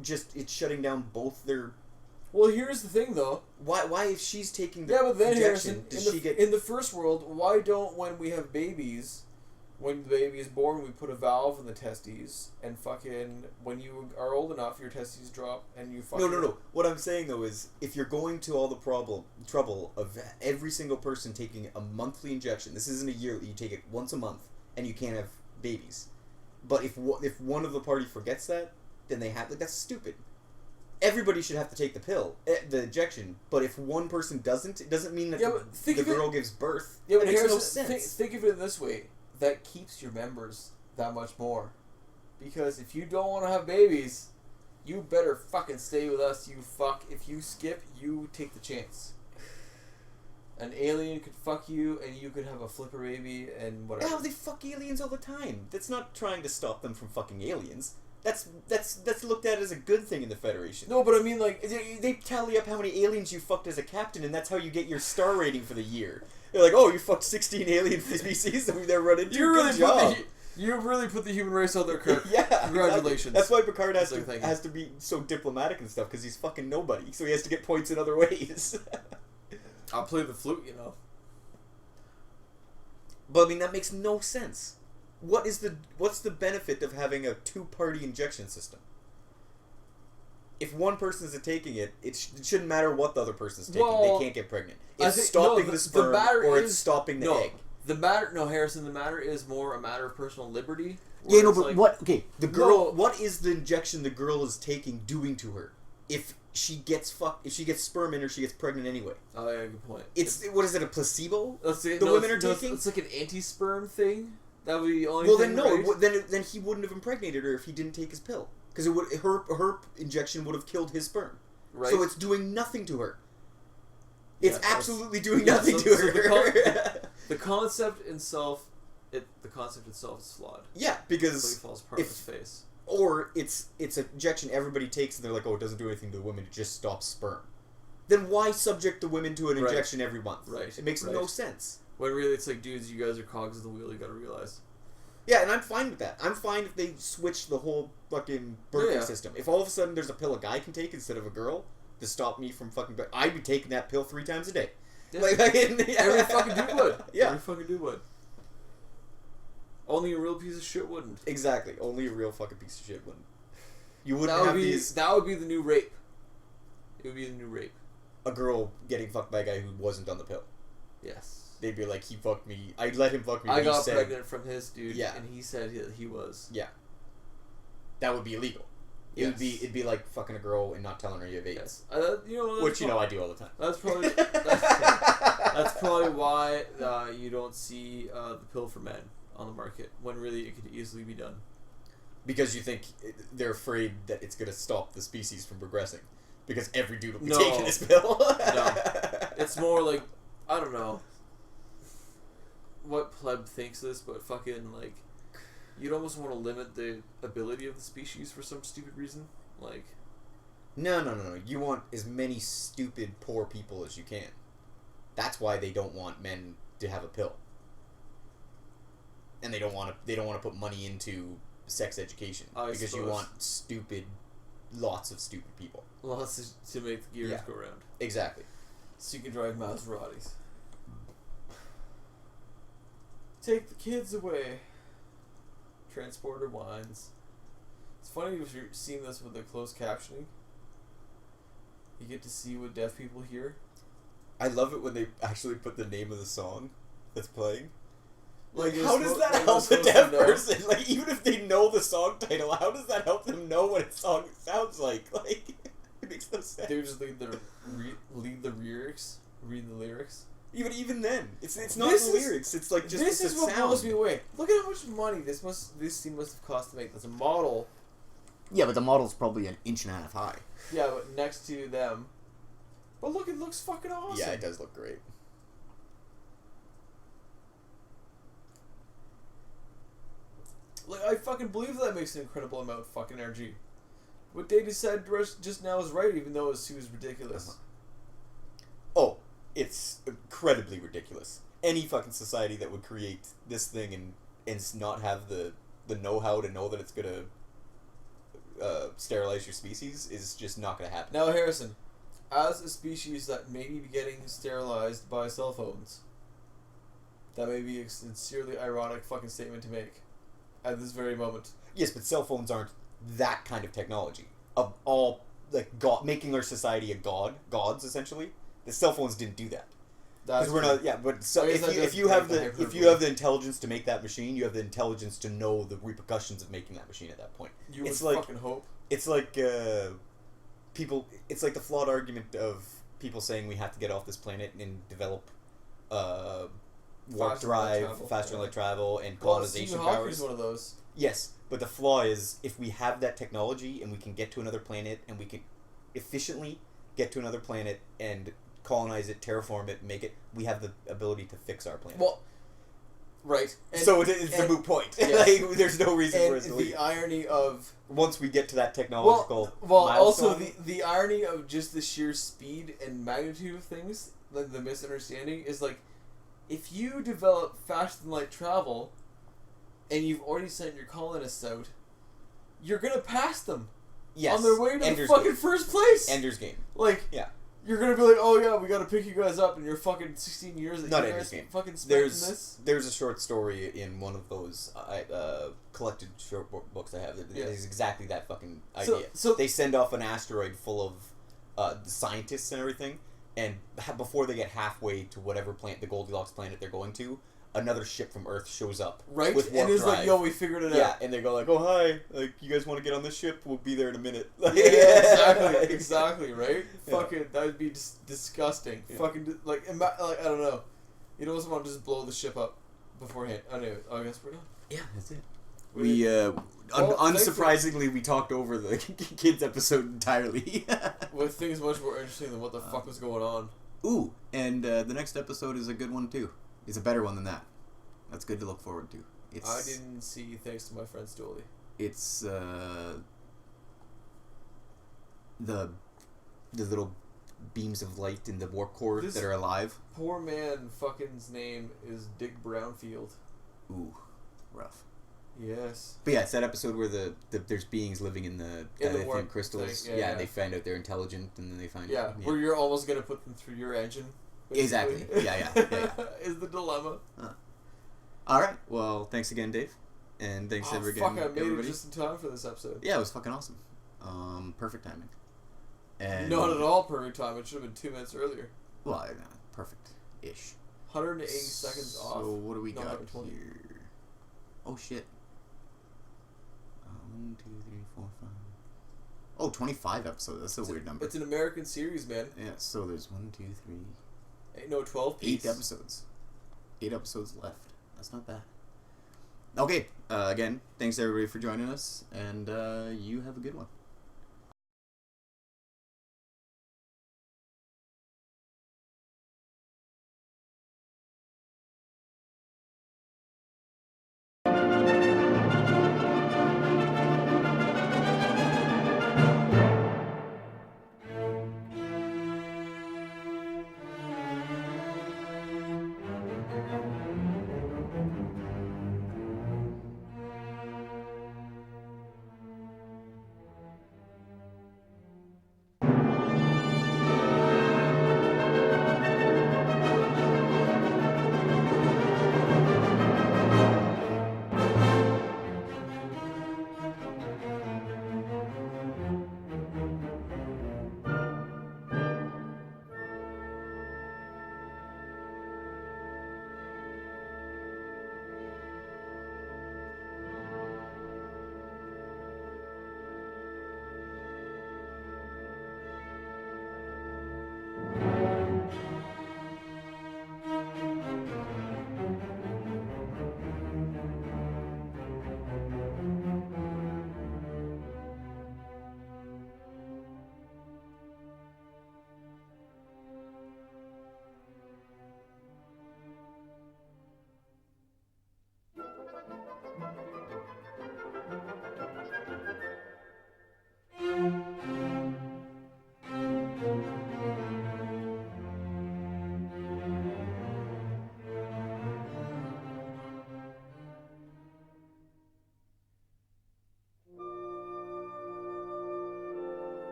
Speaker 3: just it shutting down both their.
Speaker 2: Well, here's the thing though.
Speaker 3: Why if she's taking the
Speaker 2: but then
Speaker 3: injection, does she get
Speaker 2: in the first world? Why don't when we have babies, when the baby is born, we put a valve in the testes, and fucking when you are old enough, your testes drop, and you fucking...
Speaker 3: No. What I'm saying, though, is if you're going to all the trouble of every single person taking a monthly injection, this isn't a yearly, you take it once a month, and you can't have babies. But if one of the party forgets that, then they have... Like, that's stupid. Everybody should have to take the pill, the injection, but if one person doesn't, it doesn't mean that the girl gives birth.
Speaker 2: Yeah, but
Speaker 3: it makes no sense.
Speaker 2: Think of it this way. That keeps your members that much more. Because if you don't want to have babies, you better fucking stay with us, you fuck. If you skip, you take the chance. An alien could fuck you, and you could have a flipper baby, and whatever.
Speaker 3: Yeah, they fuck aliens all the time. That's not trying to stop them from fucking aliens. That's looked at as a good thing in the Federation.
Speaker 2: No, but I mean, like...
Speaker 3: They tally up how many aliens you fucked as a captain, and that's how you get your star rating for the year. They're like, oh, you fucked 16 alien species that we've never run into. Good job.
Speaker 2: You really put the human race out there, Kirk.
Speaker 3: Yeah.
Speaker 2: Congratulations.
Speaker 3: Exactly. That's why Picard has to be so diplomatic and stuff, because he's fucking nobody, so he has to get points in other ways.
Speaker 2: I'll play the flute, you know.
Speaker 3: But, I mean, that makes no sense. What's the benefit of having a two-party injection system? If one person is taking it, it shouldn't matter what the other person's taking. They can't get pregnant. It's stopping the sperm it's stopping the egg.
Speaker 2: Harrison, the matter is more a matter of personal liberty.
Speaker 3: Yeah, no, but like, what? Okay, the girl. What is the injection the girl is taking doing to her? If she gets sperm in her, she gets pregnant anyway.
Speaker 2: Oh yeah, good point.
Speaker 3: What is it? A placebo?
Speaker 2: Women are taking. It's like an anti-sperm thing. That would be the only. Well,
Speaker 3: then no. Then he wouldn't have impregnated her if he didn't take his pill, because her injection would have killed his sperm. Right. So it's doing nothing to her. It's absolutely doing nothing to her.
Speaker 2: The concept itself is flawed.
Speaker 3: Yeah, because
Speaker 2: so he falls apart with his face.
Speaker 3: Or it's an injection everybody takes, and they're like, oh, it doesn't do anything to the women; it just stops sperm. Then why subject the women to an injection every month?
Speaker 2: Right.
Speaker 3: It makes no sense.
Speaker 2: When really it's like, dudes, you guys are cogs of the wheel. You got to realize.
Speaker 3: Yeah, and I'm fine with that. I'm fine if they switch the whole fucking birthing system. If all of a sudden there's a pill a guy can take instead of a girl to stop me from fucking... I'd be taking that pill 3 times a day.
Speaker 2: Yeah. Every fucking dude would. Yeah. Every fucking dude would. Only a real piece of shit wouldn't.
Speaker 3: Exactly. Only a real fucking piece of shit wouldn't. You wouldn't have these...
Speaker 2: That would be the new rape. It would be the new rape.
Speaker 3: A girl getting fucked by a guy who wasn't on the pill.
Speaker 2: Yes.
Speaker 3: They'd be like, he fucked me. I'd let him fuck me.
Speaker 2: I got pregnant from his dude, and he said he was.
Speaker 3: Yeah. That would be illegal. It'd be like fucking a girl and not telling her you have AIDS.
Speaker 2: Yes.
Speaker 3: Which I do all the time.
Speaker 2: That's probably that's probably why you don't see the pill for men on the market when really it could easily be done.
Speaker 3: Because you think they're afraid that it's going to stop the species from progressing. Because every dude will be taking this pill.
Speaker 2: No. It's more like, I don't know what pleb thinks this, but fucking, like, you'd almost want to limit the ability of the species for some stupid reason. Like...
Speaker 3: No. You want as many stupid, poor people as you can. That's why they don't want men to have a pill. And they don't want to put money into sex education. Because you want lots of stupid people.
Speaker 2: Lots to make the gears go round.
Speaker 3: Exactly.
Speaker 2: So you can drive Maseratis. Take the kids away. Transporter whines. It's funny if you're seeing this with the closed captioning. You get to see what deaf people hear.
Speaker 3: I love it when they actually put the name of the song that's playing. Like,
Speaker 2: Like,
Speaker 3: how does that help a deaf person? Like, even if they know the song title, how does that help them know what a song sounds like? Like, it makes no sense.
Speaker 2: They just read the lyrics.
Speaker 3: Even then, it's not the lyrics. It's like just
Speaker 2: this
Speaker 3: is
Speaker 2: what
Speaker 3: sound.
Speaker 2: blows me away. Look at how much money this scene must have cost to make. That's a model.
Speaker 1: Yeah, but the model's probably 1.5 inches high.
Speaker 2: Yeah, but next to them. But look, it looks fucking awesome.
Speaker 3: Yeah, it does look great.
Speaker 2: I fucking believe that makes an incredible amount of fucking energy. What Data said just now is right, even though it was ridiculous.
Speaker 3: Oh, it's incredibly ridiculous. Any fucking society that would create this thing and not have the know-how to know that it's gonna sterilize your species is just not gonna happen.
Speaker 2: Now, Harrison, as a species that may be getting sterilized by cell phones, that may be a sincerely ironic fucking statement to make at this very moment.
Speaker 3: Yes, but cell phones aren't that kind of technology. Of all, like, making our society a gods essentially. The cell phones didn't do that. Because we're not, yeah. But so if you have the intelligence to make that machine, you have the intelligence to know the repercussions of making that machine at that point.
Speaker 2: You would fucking hope.
Speaker 3: It's like people. It's like the flawed argument of people saying we have to get off this planet and develop warp drive, faster light travel, and colonization powers.
Speaker 2: Is one of those.
Speaker 3: Yes, but the flaw is if we have that technology and we can get to another planet and we can efficiently get to another planet and colonize it, terraform it, make it, we have the ability to fix our planet.
Speaker 2: Well, right. And,
Speaker 3: so it's a moot point.
Speaker 2: Yes.
Speaker 3: Like, there's no reason for us to leave.
Speaker 2: The irony of...
Speaker 3: Once we get to that technological
Speaker 2: also the irony of just the sheer speed and magnitude of things, like the misunderstanding, is like, if you develop faster than light travel, and you've already sent your colonists out, you're gonna pass them.
Speaker 3: Yes.
Speaker 2: On their way to the fucking first place.
Speaker 3: Ender's Game.
Speaker 2: Like,
Speaker 3: yeah.
Speaker 2: You're gonna be like, oh yeah, we gotta pick you guys up, and you're fucking 16 years that you guys fucking spent in this.
Speaker 3: There's a short story in one of those collected short books I have that is exactly that fucking idea. So they send off an asteroid full of the scientists and everything, and before they get halfway to whatever planet, the Goldilocks planet they're going to, another ship from Earth shows up.
Speaker 2: Right?
Speaker 3: With warp
Speaker 2: and is
Speaker 3: drive.
Speaker 2: like, yo, we figured it out.
Speaker 3: Yeah, and they go like, oh, hi, like, you guys want to get on this ship? We'll be there in a minute.
Speaker 2: Yeah, exactly, right?
Speaker 3: Yeah.
Speaker 2: Fucking, that would be disgusting. Yeah. Fucking, like, I don't know. You don't want to just blow the ship up beforehand. Anyway, I guess we're done.
Speaker 3: Yeah, that's it.
Speaker 1: We, unsurprisingly, we talked over the kids episode entirely.
Speaker 2: With things much more interesting than what the fuck was going on.
Speaker 1: Ooh, and the next episode is a good one, too. It's a better one than that. That's good to look forward to.
Speaker 2: I didn't see, thanks to my friend Stoli.
Speaker 1: It's the little beams of light in the warp core that are alive.
Speaker 2: Poor man fucking's name is Dick Brownfield.
Speaker 1: Ooh, rough.
Speaker 2: Yes.
Speaker 1: But yeah, it's that episode where there's beings living in the dilithium crystals.
Speaker 2: Thing. Yeah,
Speaker 1: they find out they're intelligent, and then they find
Speaker 2: where you're almost gonna put them through your engine.
Speaker 1: Basically. Exactly. Yeah.
Speaker 2: Is the dilemma.
Speaker 1: All right. Well, thanks again, Dave, and thanks
Speaker 2: everybody. I made it just in time for this episode.
Speaker 1: Yeah, it was fucking awesome. Perfect timing. And
Speaker 2: not at all perfect time. It should have been 2 minutes earlier.
Speaker 1: Well, perfect-ish.
Speaker 2: 180 seconds off.
Speaker 1: So what do we got here? Oh shit. 1, 2, 3, 4, 5. Oh, 25 episodes. That's a weird number.
Speaker 2: It's an American series, man.
Speaker 1: Yeah. So there's 1, 2, 3.
Speaker 2: 12
Speaker 1: piece. 8 episodes. 8 episodes left. That's not bad. Okay. Again, thanks everybody for joining us, and you have a good one.